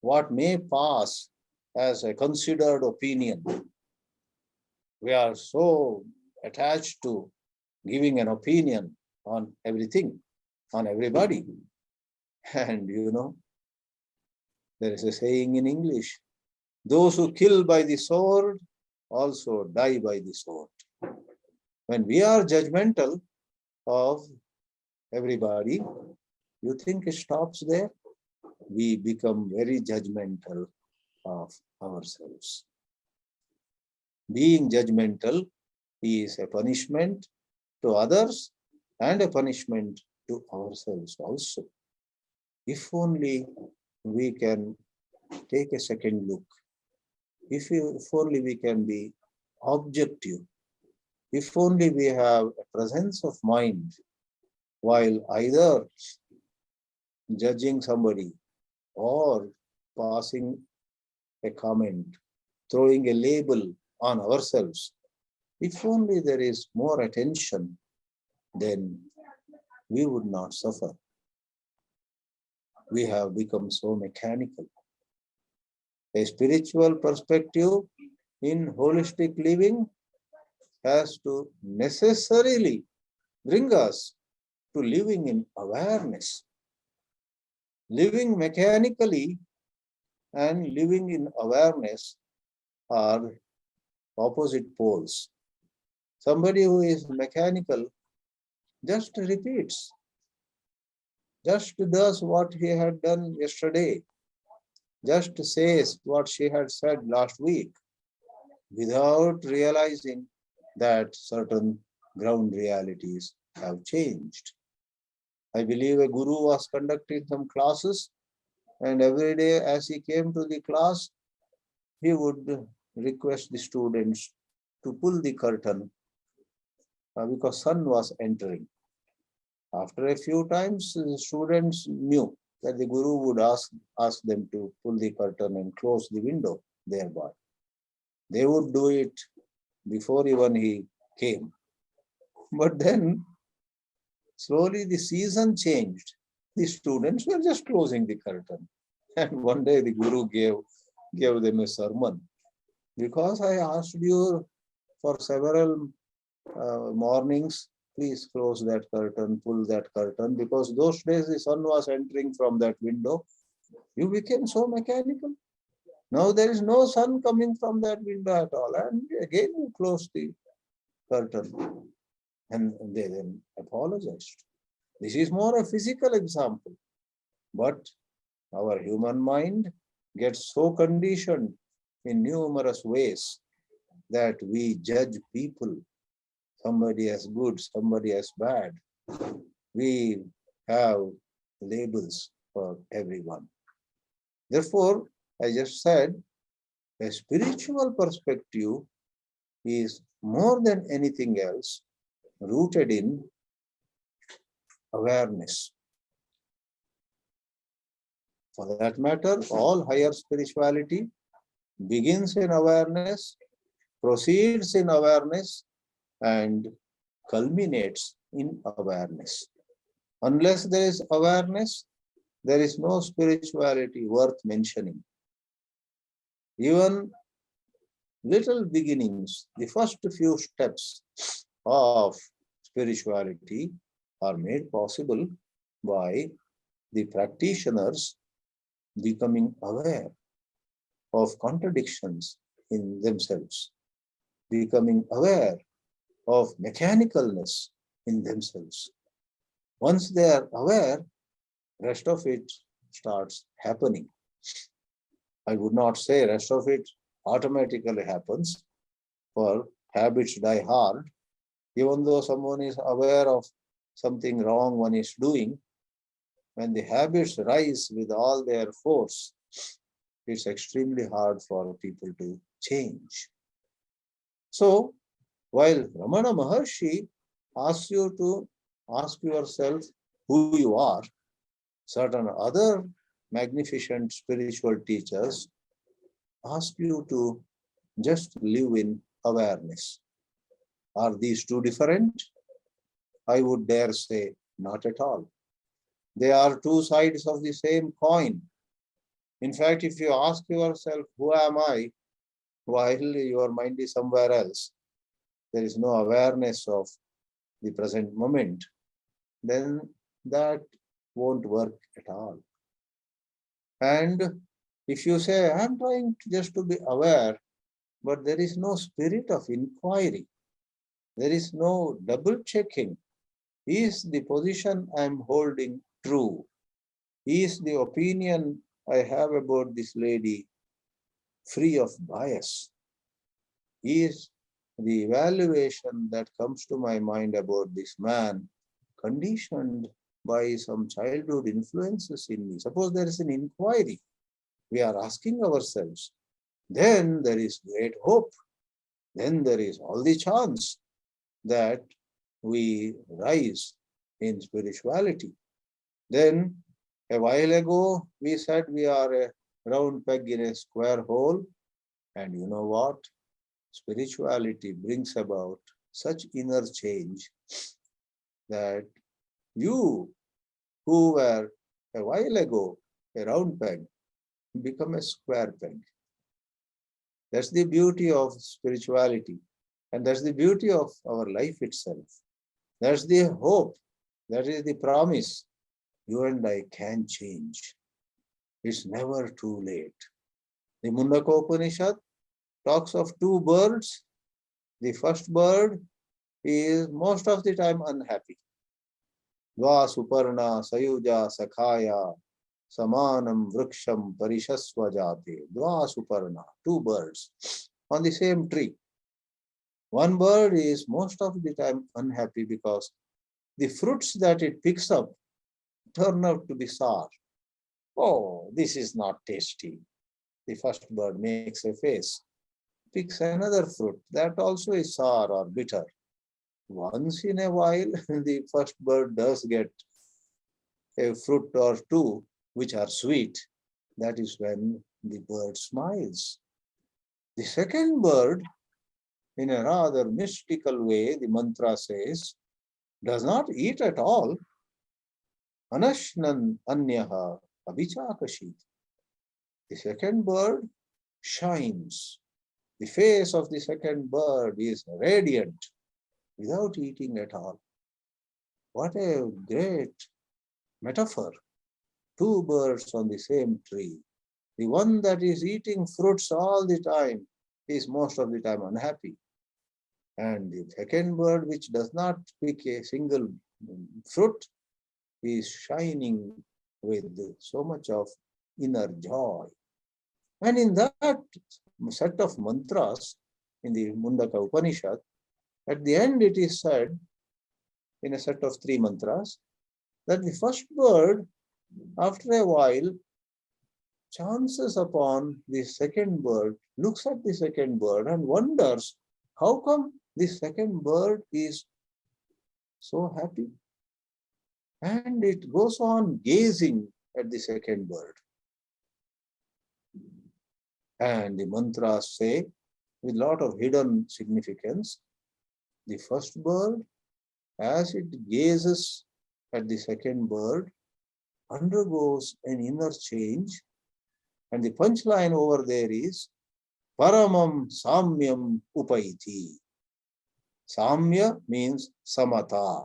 what may pass as a considered opinion. We are so attached to giving an opinion on everything, on everybody. And there is a saying in English, those who kill by the sword also die by the sword. When we are judgmental of everybody, you think it stops there? We become very judgmental of ourselves. Being judgmental is a punishment to others and a punishment to ourselves also. If only we can take a second look, if only we can be objective, if only we have a presence of mind while either judging somebody or passing a comment, throwing a label on ourselves, if only there is more attention, then we would not suffer. We have become so mechanical. A spiritual perspective in holistic living has to necessarily bring us to living in awareness. Living mechanically and living in awareness are opposite poles. Somebody who is mechanical just repeats, just does what he had done yesterday, just says what she had said last week, without realizing that certain ground realities have changed. I believe a guru was conducting some classes, and every day as he came to the class, he would request the students to pull the curtain because sun was entering. After a few times, the students knew that the guru would ask them to pull the curtain and close the window thereby. They would do it before even he came. But then slowly the season changed. The students were just closing the curtain. And one day the guru gave them a sermon. Because I asked you for several mornings, please close that curtain, pull that curtain, because those days the sun was entering from that window. You became so mechanical. Now there is no sun coming from that window at all. And again you close the curtain. And they then apologized. This is more a physical example. But our human mind gets so conditioned in numerous ways that we judge people, somebody as good, somebody as bad. We have labels for everyone. Therefore, I just said, a spiritual perspective is more than anything else rooted in awareness. For that matter, all higher spirituality begins in awareness, proceeds in awareness, and culminates in awareness. Unless there is awareness, there is no spirituality worth mentioning. Even little beginnings, the first few steps of spirituality are made possible by the practitioners becoming aware of contradictions in themselves, becoming aware of mechanicalness in themselves. Once they are aware, rest of it starts happening. I would not say rest of it automatically happens, for habits die hard. Even though someone is aware of something wrong one is doing, when the habits rise with all their force, it's extremely hard for people to change. So, while Ramana Maharshi asks you to ask yourself who you are, certain other magnificent spiritual teachers ask you to just live in awareness. Are these two different? I would dare say not at all. They are two sides of the same coin. In fact, if you ask yourself, who am I, while your mind is somewhere else, there is no awareness of the present moment, then that won't work at all. And if you say, I'm trying just to be aware, but there is no spirit of inquiry, there is no double checking. Is the position I'm holding true? Is the opinion I have about this lady free of bias? Is the evaluation that comes to my mind about this man conditioned by some childhood influences in me? Suppose there is an inquiry, we are asking ourselves, then there is great hope. Then there is all the chance that we rise in spirituality. Then a while ago, we said we are a round peg in a square hole. And you know what? Spirituality brings about such inner change that you, who were a while ago a round peg, become a square peg. That's the beauty of spirituality. And that's the beauty of our life itself. That's the hope. That is the promise. You and I can change. It's never too late. The Mundaka Upanishad talks of two birds. The first bird is most of the time unhappy. Dva suparna sayuja sakhaya samanam vriksham parishasva jate. Dva suparna, two birds on the same tree. One bird is most of the time unhappy because the fruits that it picks up turn out to be sour. Oh, this is not tasty. The first bird makes a face, picks another fruit that also is sour or bitter. Once in a while, the first bird does get a fruit or two which are sweet. That is when the bird smiles. The second bird, in a rather mystical way, the mantra says, does not eat at all. Anashnan anyaha avichakashit. The second bird shines. The face of the second bird is radiant without eating at all. What a great metaphor. Two birds on the same tree. The one that is eating fruits all the time is most of the time unhappy. And the second bird, which does not pick a single fruit, is shining with so much of inner joy. And in that set of mantras, in the Mundaka Upanishad, at the end it is said, in a set of 3 mantras, that the first bird, after a while, chances upon the second bird, looks at the second bird and wonders, how come the second bird is so happy? And it goes on gazing at the second bird. And the mantras say, with a lot of hidden significance, the first bird, as it gazes at the second bird, undergoes an inner change. And the punchline over there is, Paramam Samyam Upaiti. Samya means samata.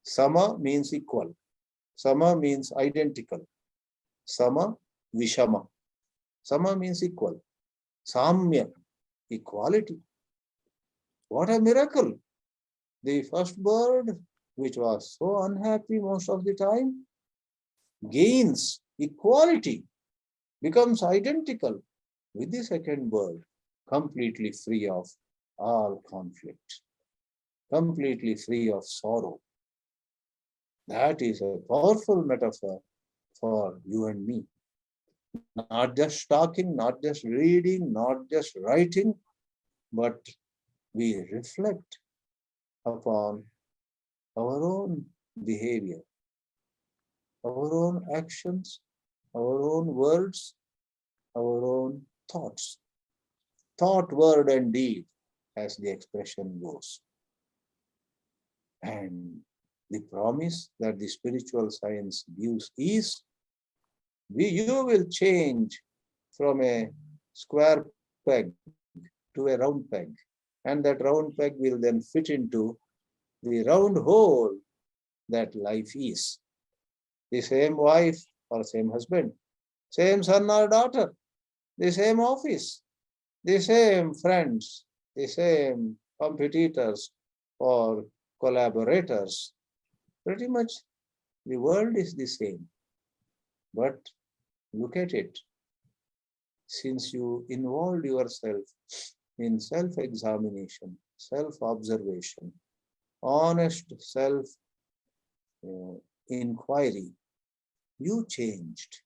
Sama means equal. Sama means identical. Sama, Vishama. Sama means equal. Samya, equality. What a miracle. The first bird, which was so unhappy most of the time, gains equality, becomes identical with the second bird, completely free of all conflict, completely free of sorrow. That is a powerful metaphor for you and me. Not just talking, not just reading, not just writing, but we reflect upon our own behavior, our own actions, our own words, our own thoughts. Thought, word, and deed, as the expression goes. And the promise that the spiritual science gives is, you will change from a square peg to a round peg. And that round peg will then fit into the round hole that life is. The same wife or same husband, same son or daughter, the same office, the same friends, the same competitors or collaborators. Pretty much the world is the same. But look at it. Since you involved yourself in self-examination, self-observation, honest self-inquiry, you changed.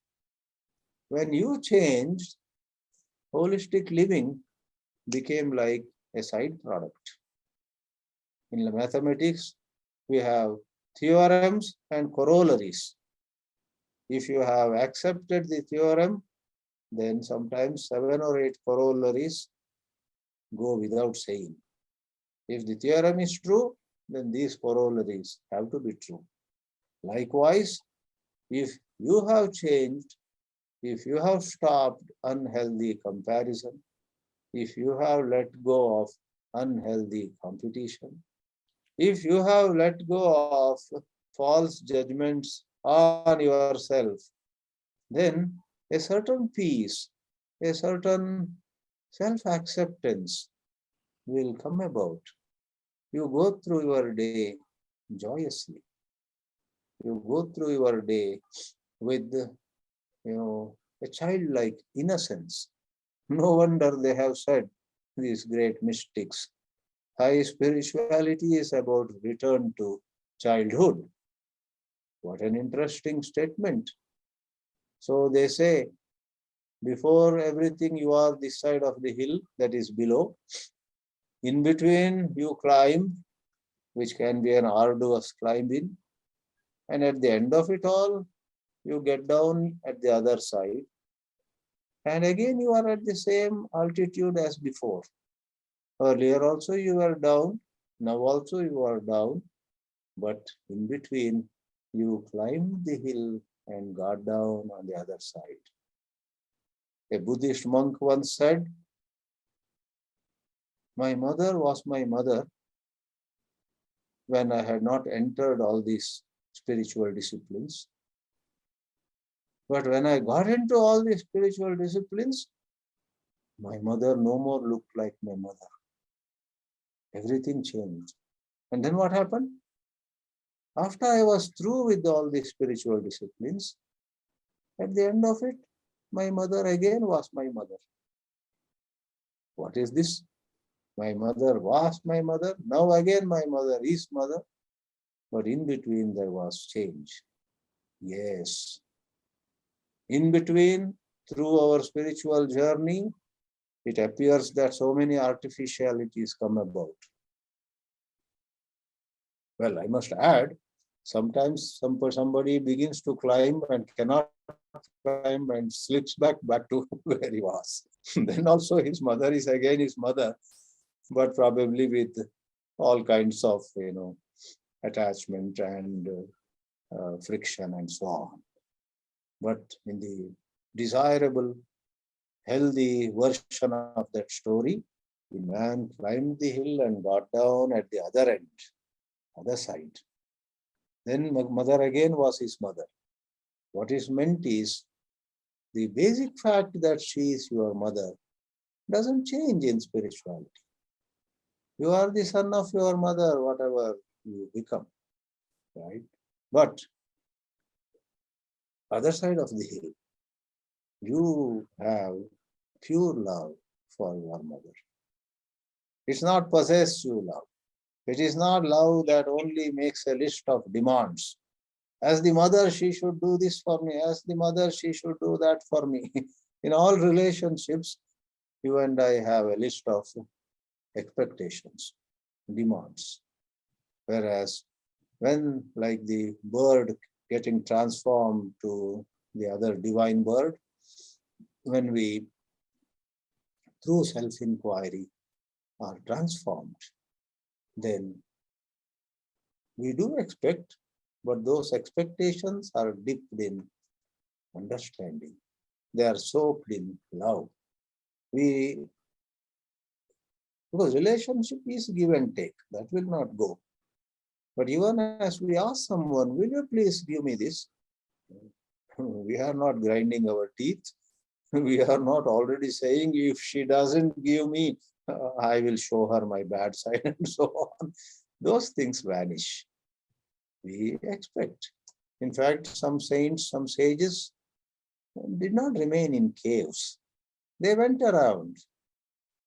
When you changed, holistic living became like a side product. In mathematics, we have theorems and corollaries. If you have accepted the theorem, then sometimes 7 or 8 corollaries go without saying. If the theorem is true, then these corollaries have to be true. Likewise, if you have changed, if you have stopped unhealthy comparison, if you have let go of unhealthy competition, if you have let go of false judgments on yourself, then a certain peace, a certain self-acceptance will come about. You go through your day joyously. You go through your day with, a childlike innocence. No wonder they have said, these great mystics, high spirituality is about return to childhood. What an interesting statement. So they say, before everything, you are this side of the hill, that is below. In between, you climb, which can be an arduous climbing. And at the end of it all, you get down at the other side. And again, you are at the same altitude as before. Earlier also you were down, now also you are down, but in between, you climbed the hill and got down on the other side. A Buddhist monk once said, my mother was my mother when I had not entered all these spiritual disciplines. But when I got into all these spiritual disciplines, my mother no more looked like my mother. Everything changed. And then what happened? After I was through with all these spiritual disciplines, at the end of it, my mother again was my mother. What is this? My mother was my mother. Now again my mother is mother. But in between there was change. Yes. In between, through our spiritual journey, it appears that so many artificialities come about. Well, I must add, sometimes somebody begins to climb and cannot climb and slips back to where he was. Then also his mother is again his mother, but probably with all kinds of, attachment and friction and so on. But in the desirable, healthy version of that story, the man climbed the hill and got down at the other end, other side. Then mother again was his mother. What is meant is the basic fact that she is your mother doesn't change in spirituality. You are the son of your mother, whatever you become, right? But other side of the hill, you have pure love for your mother. It's not possessive love. It is not love that only makes a list of demands. As the mother, she should do this for me. As the mother, she should do that for me. In all relationships, you and I have a list of expectations, demands. Whereas when, like the bird getting transformed to the other divine bird, when we, through self-inquiry, are transformed, then we do expect, but those expectations are dipped in understanding. They are soaked in love. Because relationship is give and take, that will not go. But even as we ask someone, will you please give me this? We are not grinding our teeth. We are not already saying, if she doesn't give me, I will show her my bad side and so on. Those things vanish. We expect. In fact, some saints, some sages did not remain in caves. They went around.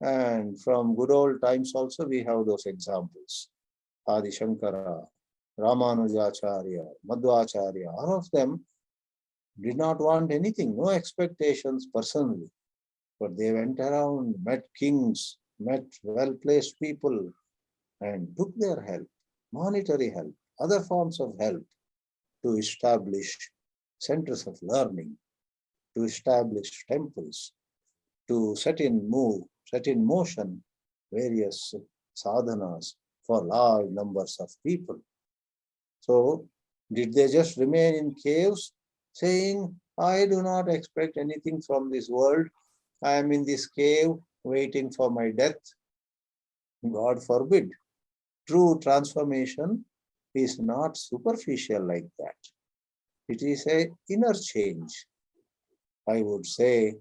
And from good old times also, we have those examples. Adi Shankara, Ramanujacharya, Madhvacharya, all of them did not want anything, no expectations personally. But they went around, met kings, met well-placed people, and took their help, monetary help, other forms of help, to establish centers of learning, to establish temples, to set in motion various sadhanas for large numbers of people. So, did they just remain in caves saying, I do not expect anything from this world. I am in this cave waiting for my death. God forbid. True transformation is not superficial like that. It is an inner change. I would say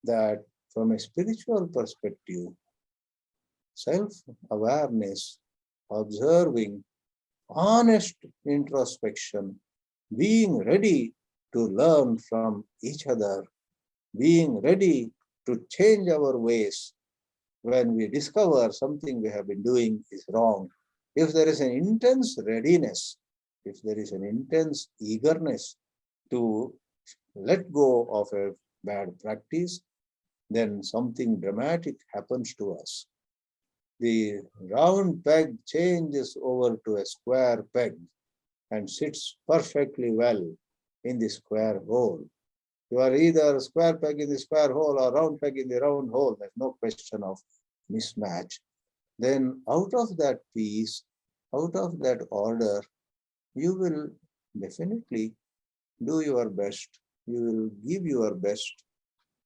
that from a spiritual perspective, self-awareness, observing, honest introspection, being ready to learn from each other, being ready to change our ways when we discover something we have been doing is wrong. If there is an intense readiness, if there is an intense eagerness to let go of a bad practice, then something dramatic happens to us. The round peg changes over to a square peg and sits perfectly well in the square hole. You are either a square peg in the square hole or round peg in the round hole. There's no question of mismatch. Then out of that peace, out of that order, you will definitely do your best. You will give your best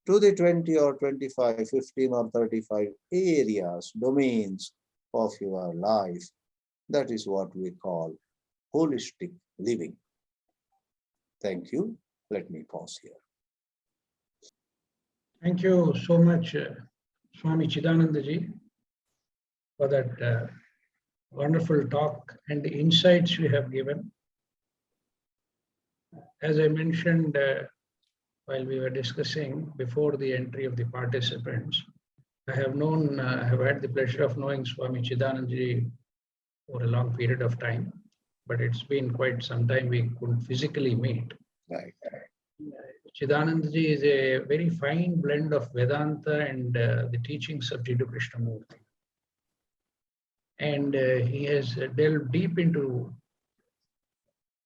to the 20 or 25, 15 or 35 areas, domains of your life. That is what we call holistic living. Thank you. Let me pause here. Thank you so much, Swami Chidananda ji, for that wonderful talk and the insights you have given. As I mentioned while we were discussing before the entry of the participants, I have had the pleasure of knowing Swami Chidananda ji for a long period of time, but it's been quite some time we couldn't physically meet. Right. Chidananda ji is a very fine blend of Vedanta and the teachings of Jiddu Krishnamurti. And he has delved deep into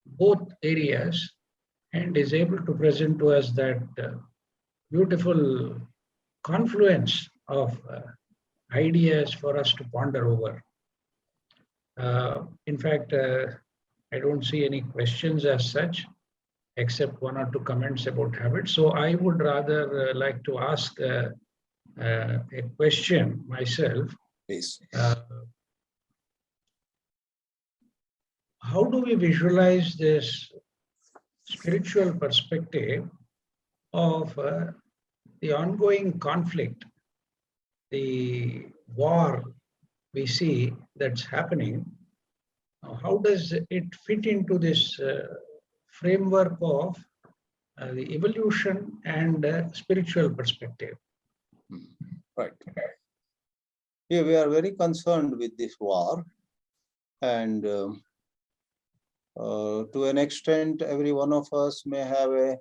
both areas and is able to present to us that beautiful confluence of ideas for us to ponder over. In fact, I don't see any questions as such, except one or two comments about habits. So I would rather like to ask a question myself. Please. How do we visualize this spiritual perspective of the ongoing conflict, the war we see that's happening? How does it fit into this framework of the evolution and spiritual perspective? Right. Yeah, we are very concerned with this war, and to an extent, every one of us may have a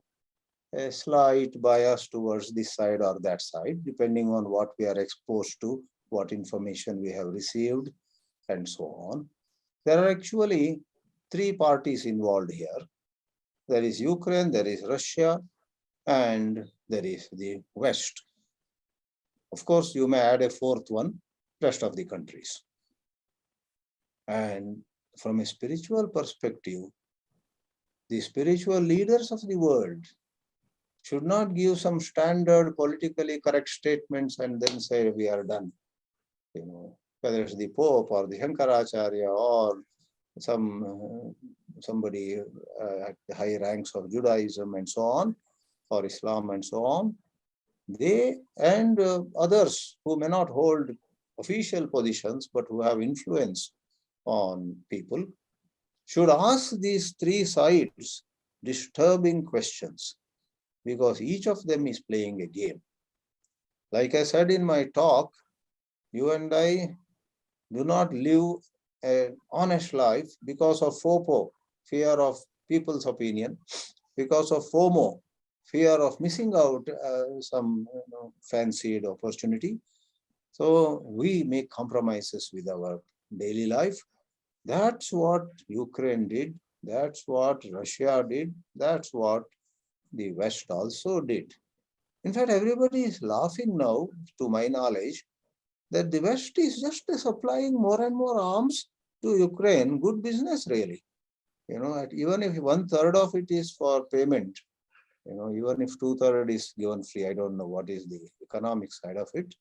slight bias towards this side or that side, depending on what we are exposed to, what information we have received, and so on. There are actually three parties involved here. There is Ukraine, there is Russia, and there is the West. Of course, you may add a fourth one, rest of the countries. And from a spiritual perspective, the spiritual leaders of the world should not give some standard politically correct statements and then say we are done. You know, whether it's the Pope or the Shankaracharya or somebody at the high ranks of Judaism and so on, or Islam and so on, they and others who may not hold official positions but who have influence on people should ask these three sides disturbing questions, because each of them is playing a game. Like I said in my talk, you and I do not live an honest life because of FOPO, fear of people's opinion, because of FOMO, fear of missing out some fancied opportunity. So we make compromises with our daily life. That's what Ukraine did. That's what Russia did. That's what the West also did. In fact, everybody is laughing now, to my knowledge, that the West is just supplying more and more arms to Ukraine. Good business, really. You know, even if 1/3 of it is for payment, you know, even if 2/3 is given free, I don't know what is the economic side of it.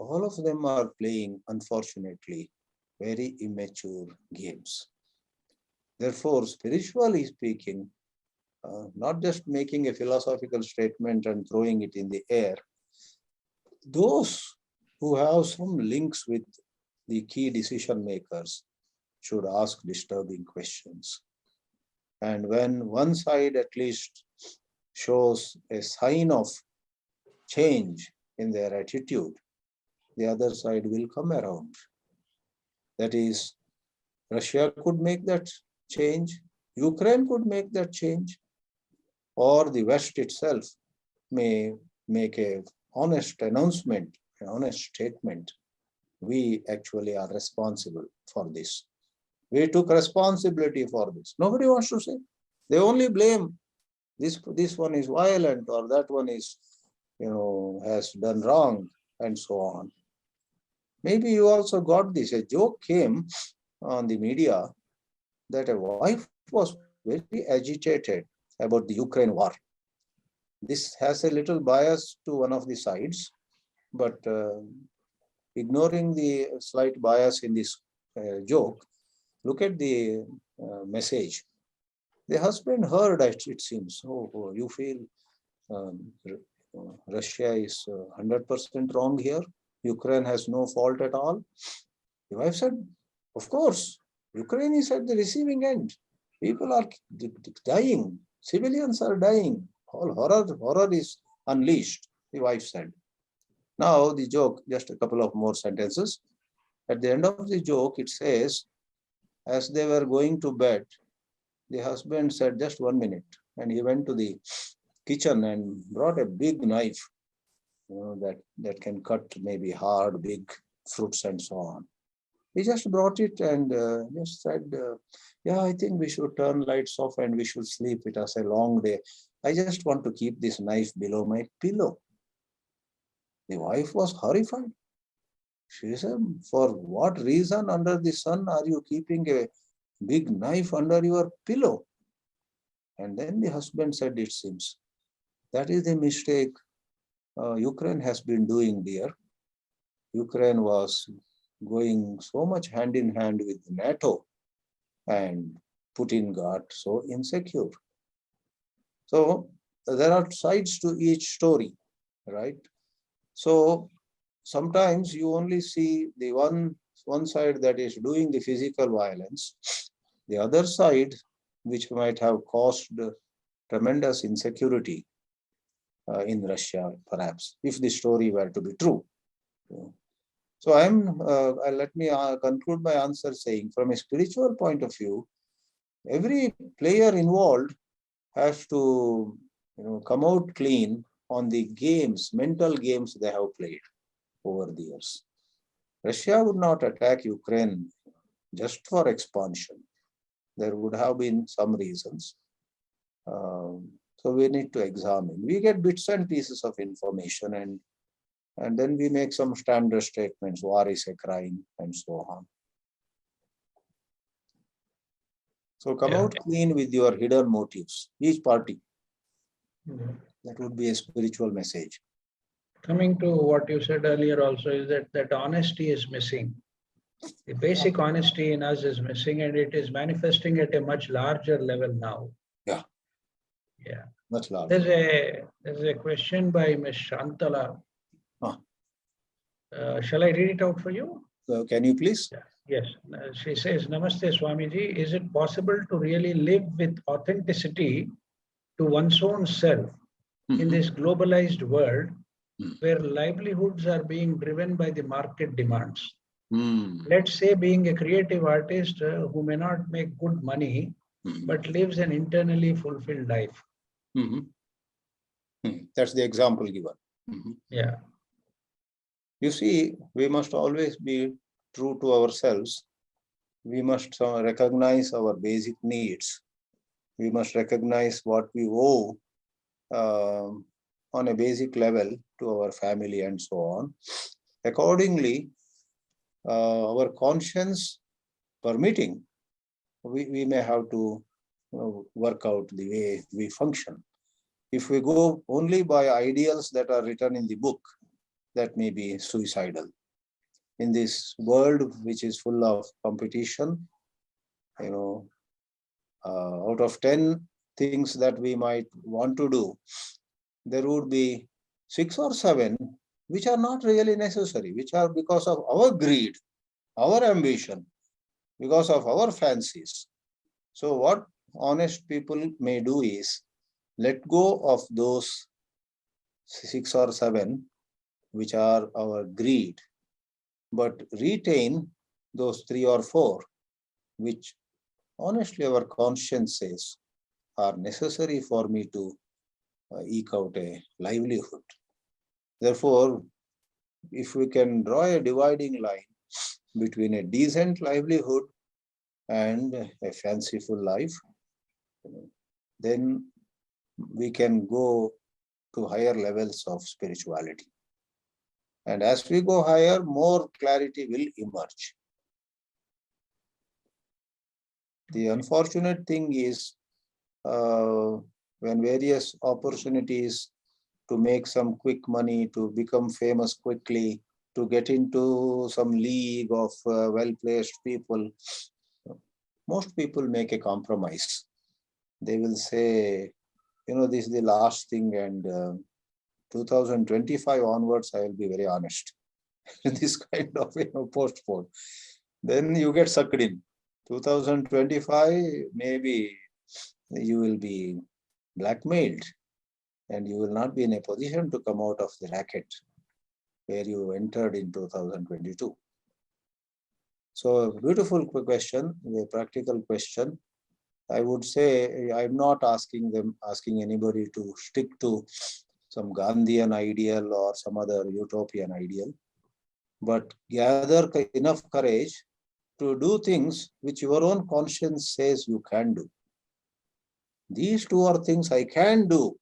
all of them are playing, unfortunately, very immature games. Therefore, spiritually speaking, not just making a philosophical statement and throwing it in the air, those who have some links with the key decision makers should ask disturbing questions. And when one side at least shows a sign of change in their attitude, the other side will come around. That is, Russia could make that change, Ukraine could make that change, or the West itself may make an honest announcement, an honest statement. We actually are responsible for this. We took responsibility for this. Nobody wants to say. They only blame this one is violent, or that one is, has done wrong, and so on. Maybe you also got this. A joke came on the media that a wife was very agitated about the Ukraine war. This has a little bias to one of the sides, but ignoring the slight bias in this joke, look at the message. The husband heard, it seems, oh, you feel Russia is 100% wrong here. Ukraine has no fault at all. The wife said, of course, Ukraine is at the receiving end. People are dying. Civilians are dying. All horror is unleashed, the wife said. Now the joke, just a couple of more sentences. At the end of the joke, it says, as they were going to bed, the husband said, just 1 minute. And he went to the kitchen and brought a big knife, that can cut maybe hard, big fruits and so on. He just brought it and just said, yeah, I think we should turn lights off and we should sleep. It was a long day. I just want to keep this knife below my pillow. The wife was horrified. She said, for what reason under the sun are you keeping a big knife under your pillow? And then the husband said, it seems, that is the mistake Ukraine has been doing, dear. Ukraine was going so much hand in hand with NATO, and Putin got so insecure. So there are sides to each story, right? So sometimes you only see the one side that is doing the physical violence, the other side, which might have caused tremendous insecurity in Russia, perhaps, if the story were to be true. So let me conclude my answer saying, from a spiritual point of view, every player involved has to come out clean on the games, mental games they have played over the years. Russia would not attack Ukraine just for expansion. There would have been some reasons. So we need to examine. We get bits and pieces of information, and then we make some standard statements, war is a crime, and so on. So come out clean with your hidden motives, each party. That would be a spiritual message. Coming to what you said earlier also is that honesty is missing. The basic honesty in us is missing, and it is manifesting at a much larger level now. Yeah. Much larger. There's a question by Ms. Shantala. Shall I read it out for you? Can you please? Yes. She says, Namaste Swamiji, is it possible to really live with authenticity to one's own self in this globalized world where livelihoods are being driven by the market demands? Let's say being a creative artist who may not make good money, but lives an internally fulfilled life. That's the example given. Yeah. You see, we must always be true to ourselves. We must recognize our basic needs. We must recognize what we owe on a basic level to our family and so on. Accordingly, our conscience permitting, we may have to work out the way we function. If we go only by ideals that are written in the book, that may be suicidal. In this world which is full of competition, out of 10 things that we might want to do, there would be 6 or 7 which are not really necessary, which are because of our greed, our ambition, because of our fancies. So what honest people may do is let go of those 6 or 7 which are our greed, but retain those 3 or 4 which honestly our conscience says are necessary for me to eke out a livelihood. Therefore, if we can draw a dividing line between a decent livelihood and a fanciful life, then we can go to higher levels of spirituality. And as we go higher, more clarity will emerge. The unfortunate thing is when various opportunities to make some quick money, to become famous quickly, to get into some league of well-placed people, most people make a compromise. They will say, this is the last thing, and 2025 onwards, I will be very honest. This kind of postpone. Then you get sucked in. 2025, maybe you will be blackmailed and you will not be in a position to come out of the racket where you entered in 2022. So beautiful question, a practical question. I would say I'm not asking anybody to stick to some Gandhian ideal or some other utopian ideal, but gather enough courage to do things which your own conscience says you can do. These 2 are things I can do.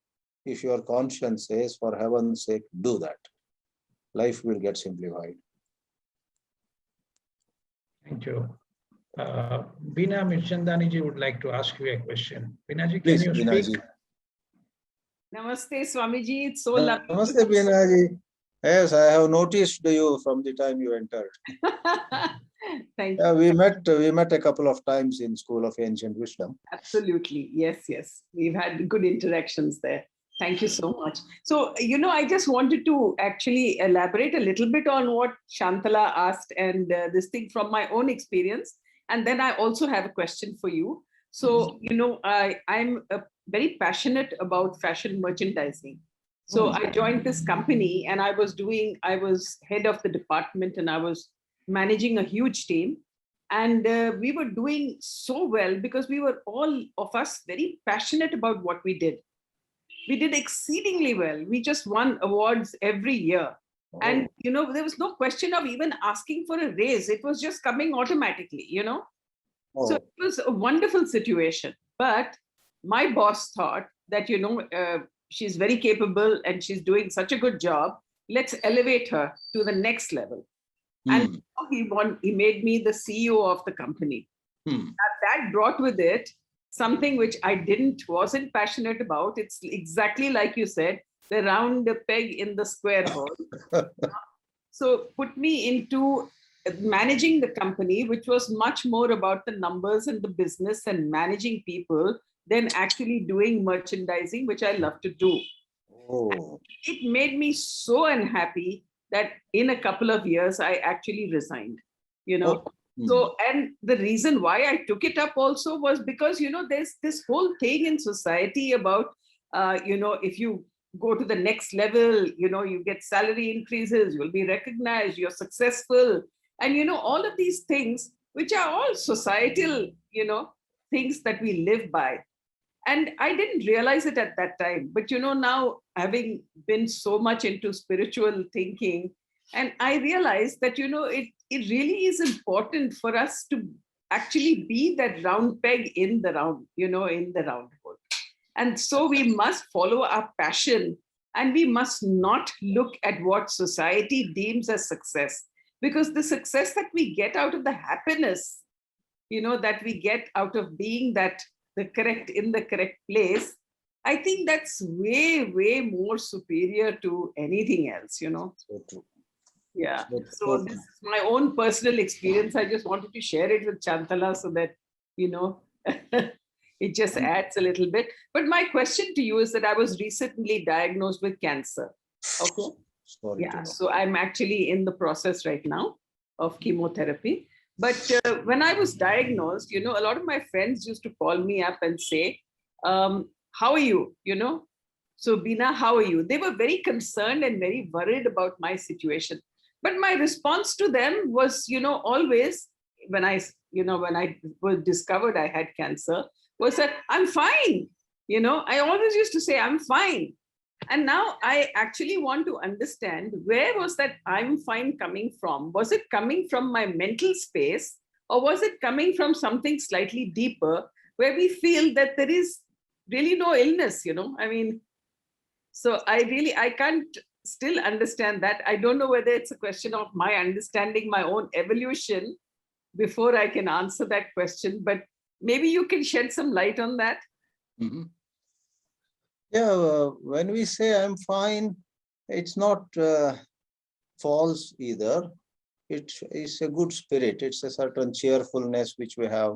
If your conscience says, for heaven's sake, do that. Life will get simplified. Thank you. Bina Mirchandaniji would like to ask you a question. Binaji, Please, can you Binaji. speak? Namaste, Swamiji. It's so lovely. Namaste, Binaji. Yes, I have noticed you from the time you entered. Thank you. Yeah, we met a couple of times in School of Ancient Wisdom. Absolutely. Yes, yes. We've had good interactions there. Thank you so much. So, I just wanted to actually elaborate a little bit on what Shantala asked and this thing from my own experience. And then I also have a question for you. So, I'm very passionate about fashion merchandising. So I joined this company and I was head of the department and I was managing a huge team. And we were doing so well because we were all of us very passionate about what we did. We did exceedingly well. We just won awards every year. Oh. And, there was no question of even asking for a raise. It was just coming automatically, Oh. So it was a wonderful situation. But my boss thought that, she's very capable and she's doing such a good job. Let's elevate her to the next level. And he made me the CEO of the company. That brought with it something which I wasn't passionate about. It's exactly like you said, the round peg in the square hole. So put me into managing the company, which was much more about the numbers and the business and managing people than actually doing merchandising, which I love to do. Oh. It made me so unhappy that in a couple of years, I actually resigned, Oh. So, and the reason why I took it up also was because, there's this whole thing in society about, if you go to the next level, you get salary increases, you'll be recognized, you're successful. And, all of these things, which are all societal, things that we live by. And I didn't realize it at that time. But, now having been so much into spiritual thinking, and I realized that, it really is important for us to actually be that round peg in the round, in the round hole. And so we must follow our passion and we must not look at what society deems as success, because the success that we get out of the happiness, that we get out of being in the correct place I think that's way, way more superior to anything else, you know. So true. Yeah. So So true. this is my own personal experience. I just wanted to share it with Shantala so that, you know, it just adds a little bit. But my question to you is that I was recently diagnosed with cancer. Okay. Sorry to Yeah. know. So I'm actually in the process right now of chemotherapy. But when I was diagnosed, you know, a lot of my friends used to call me up and say, how are you? You know, so Bina, how are you? They were very concerned and very worried about my situation. But my response to them was, you know, always when I was discovered I had cancer, was that I'm fine. You know, I always used to say, I'm fine. And now I actually want to understand, where was that I'm fine coming from? Was it coming from my mental space, or was it coming from something slightly deeper where we feel that there is really no illness, you know? I mean, so I can't still understand that. I don't know whether it's a question of my understanding my own evolution before I can answer that question, but maybe you can shed some light on that. Mm-hmm. Yeah, when we say I'm fine, it's not false either. It is a good spirit. It's a certain cheerfulness which we have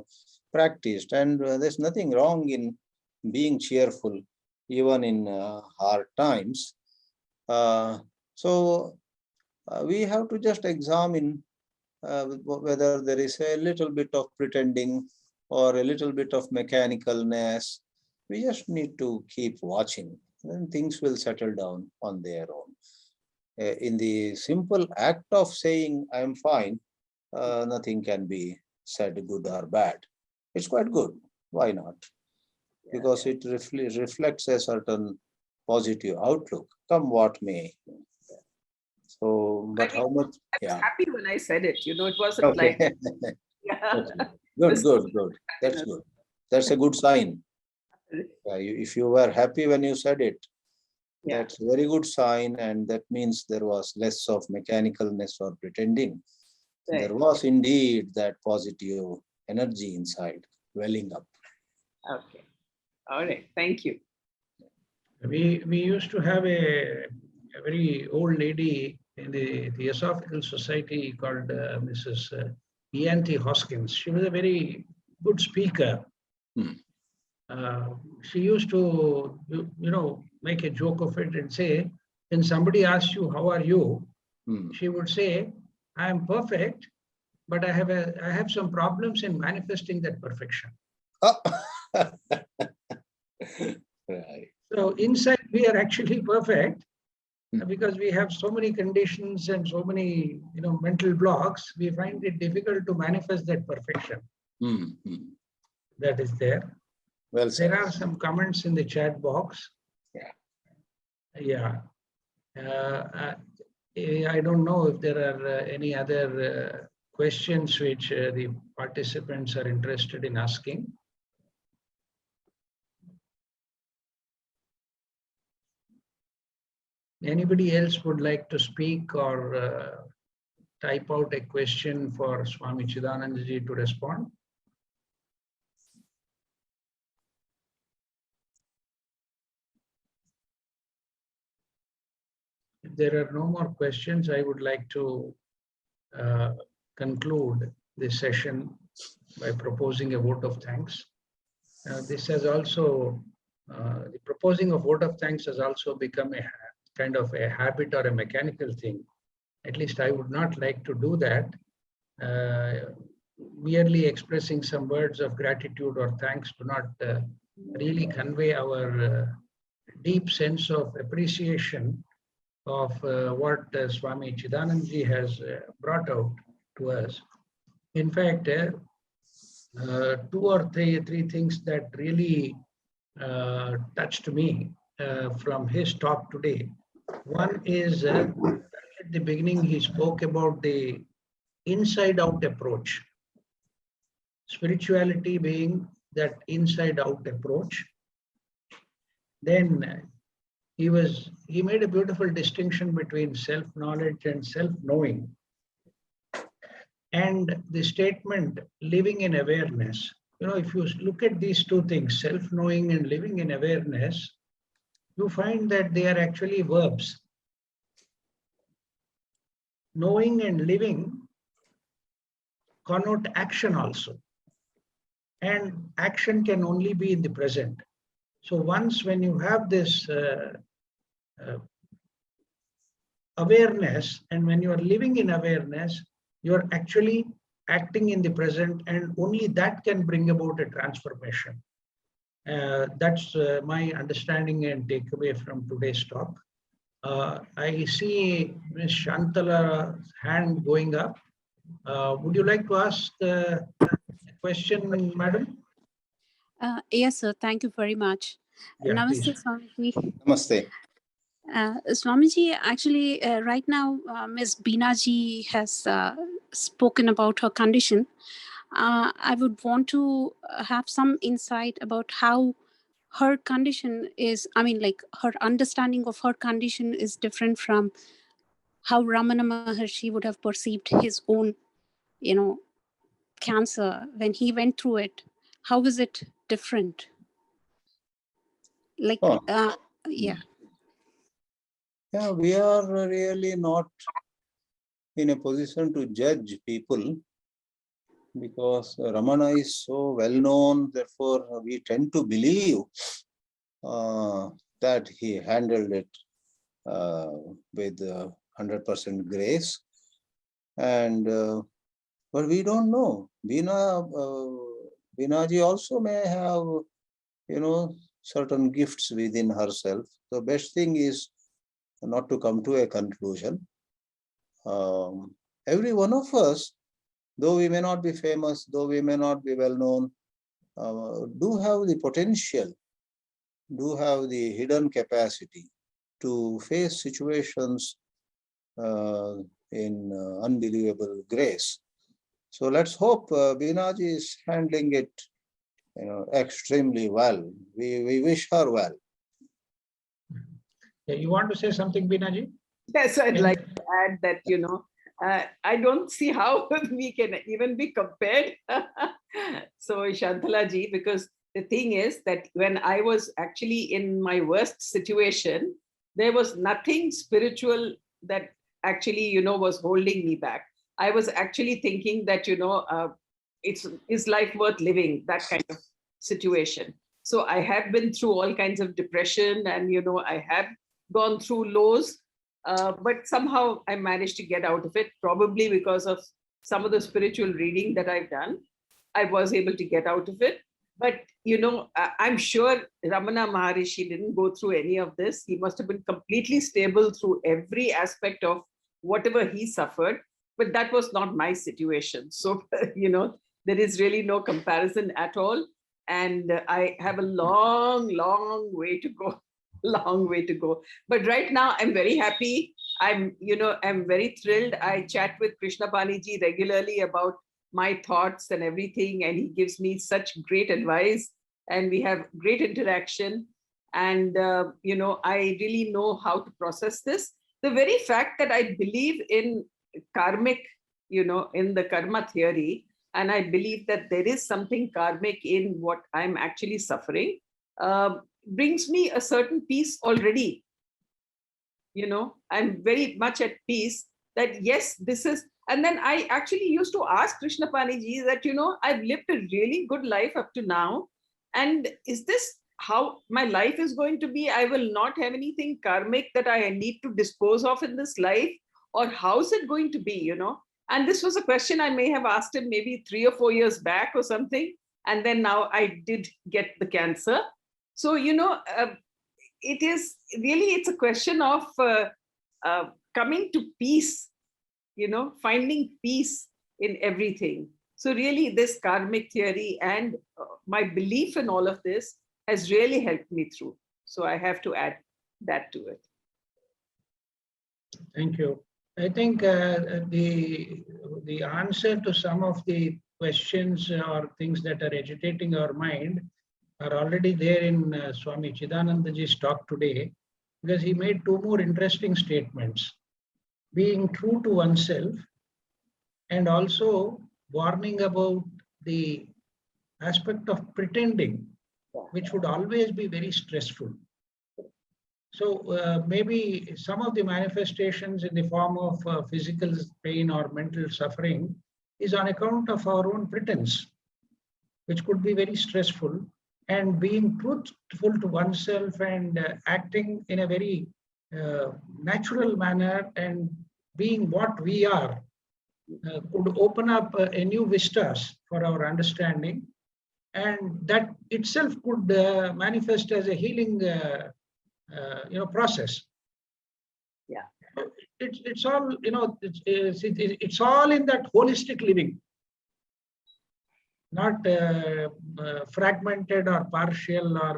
practiced, and there's nothing wrong in being cheerful, even in hard times. So we have to just examine whether there is a little bit of pretending or a little bit of mechanicalness. We just need to keep watching, and things will settle down on their own. In the simple act of saying I'm fine, nothing can be said good or bad. It's quite good. Why not? Because it reflects a certain positive outlook, come what may. So, but how much? I was happy when I said it. You know, it wasn't Okay. like, yeah. Good. That's good. That's a good sign. If you were happy when you said it, that's a very good sign, and that means there was less of mechanicalness or pretending. Right. There was indeed that positive energy inside welling up. Okay. All right. Thank you. We used to have a very old lady in the Theosophical Society called Mrs. E.N.T. Hoskins. She was a very good speaker. She used to, make a joke of it and say, when somebody asks you, how are you? She would say, I am perfect, but I have some problems in manifesting that perfection. Oh. Right. So inside we are actually perfect, because we have so many conditions and so many, mental blocks. We find it difficult to manifest that perfection. That is there. Well said. There are some comments in the chat box. Yeah. I don't know if there are any other questions which the participants are interested in asking. Anybody else would like to speak or type out a question for Swami Chidananda ji to respond? If there are no more questions, I would like to conclude this session by proposing a vote of thanks. This has also, the proposing of vote of thanks has also become a kind of a habit or a mechanical thing. At least I would not like to do that. Merely expressing some words of gratitude or thanks do not really convey our deep sense of appreciation of what Swami Chidananda ji has brought out to us. In fact, 2 or 3 things that really touched me from his talk today. One is at the beginning, he spoke about the inside-out approach. Spirituality being that inside-out approach. Then he made a beautiful distinction between self-knowledge and self-knowing. And the statement, living in awareness. if you look at these two things, self-knowing and living in awareness, you find that they are actually verbs. Knowing and living connote action also. And action can only be in the present. So once when you have this awareness, and when you are living in awareness, you are actually acting in the present, and only that can bring about a transformation. That's my understanding and takeaway from today's talk. I see Ms. Shantala's hand going up. Would you like to ask a question, madam? Yes, sir. Thank you very much. Yeah, Namaste, please. Swamiji. Namaste. Swamiji, actually, right now, Ms. Binaji has spoken about her condition. I would want to have some insight about how her condition is, like her understanding of her condition is different from how Ramana Maharshi would have perceived his own, cancer when he went through it. How is it different? Like, Oh. yeah. Yeah, we are really not in a position to judge people because Ramana is so well known. Therefore, we tend to believe that he handled it with 100% grace. And but we don't know. Binaji also may have, certain gifts within herself. The best thing is not to come to a conclusion. Every one of us, though we may not be famous, though we may not be well known, do have the potential, do have the hidden capacity to face situations in unbelievable grace. So let's hope Binaji is handling it extremely well. We wish her well. Yeah, you want to say something, Binaji? Yes, I'd like to add that, I don't see how we can even be compared. So, Shantala ji, because the thing is that when I was actually in my worst situation, there was nothing spiritual that actually, was holding me back. I was actually thinking that, is life worth living, that kind of situation. So I have been through all kinds of depression and, I have gone through lows, but somehow I managed to get out of it, probably because of some of the spiritual reading that I've done. I was able to get out of it. But, I'm sure Ramana Maharishi didn't go through any of this. He must have been completely stable through every aspect of whatever he suffered. But that was not my situation. So, there is really no comparison at all. And I have a long, long way to go. Long way to go. But right now, I'm very happy. I'm very thrilled. I chat with Krishna Paniji regularly about my thoughts and everything. And he gives me such great advice. And we have great interaction. And, I really know how to process this. The very fact that I believe in karmic, in the karma theory, and I believe that there is something karmic in what I'm actually suffering, brings me a certain peace already. I'm very much at peace that, yes, this is. And then I actually used to ask Krishna Paniji that, I've lived a really good life up to now. And is this how my life is going to be? I will not have anything karmic that I need to dispose of in this life, or how's it going to be, And this was a question I may have asked him maybe 3 or 4 years back or something. And then now I did get the cancer. So, it is really, it's a question of coming to peace, finding peace in everything. So really this karmic theory and my belief in all of this has really helped me through. So I have to add that to it. Thank you. I think the answer to some of the questions or things that are agitating our mind are already there in Swami Chidanandaji's talk today, because he made 2 more interesting statements: being true to oneself and also warning about the aspect of pretending, which would always be very stressful. So maybe some of the manifestations in the form of physical pain or mental suffering is on account of our own pretense, which could be very stressful. And being truthful to oneself and acting in a very natural manner and being what we are could open up a new vistas for our understanding, and that itself could manifest as a healing process. Yeah, it's all it's all in that holistic living, not fragmented or partial or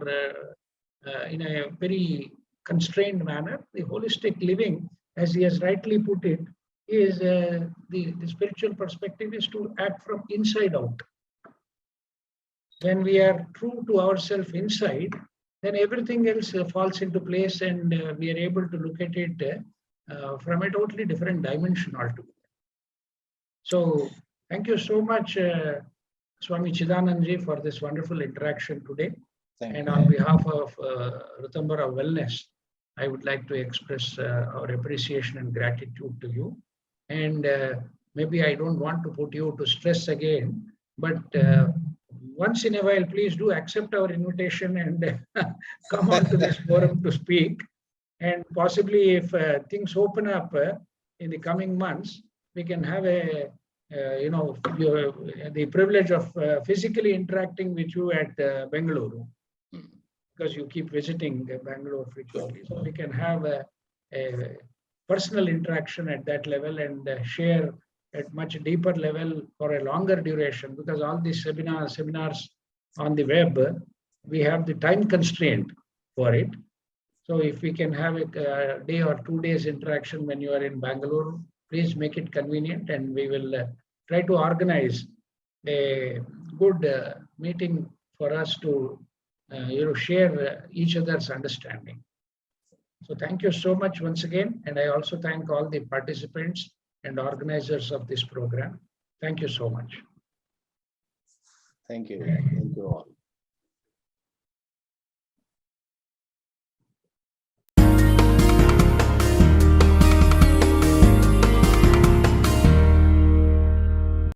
in a very constrained manner. The holistic living, as he has rightly put it, is the spiritual perspective is to act from inside out. When we are true to ourselves inside, then everything else falls into place, and we are able to look at it from a totally different dimension altogether. So thank you so much, Swami Chidananda, for this wonderful interaction today. And on behalf of Rtambhara Wellness, I would like to express our appreciation and gratitude to you. And maybe I don't want to put you to stress again, but once in a while, please do accept our invitation and come on to this forum to speak. And possibly if things open up in the coming months, we can have the privilege of physically interacting with you at Bengaluru, because you keep visiting Bangalore frequently. So we can have a personal interaction at that level and share at much deeper level for a longer duration, because all these seminars on the web, we have the time constraint for it. So if we can have a day or 2 days interaction when you are in Bangalore, please make it convenient, and we will try to organize a good meeting for us to share each other's understanding. So thank you so much once again. And I also thank all the participants and organizers of this program. Thank you so much. Thank you. Thank you all.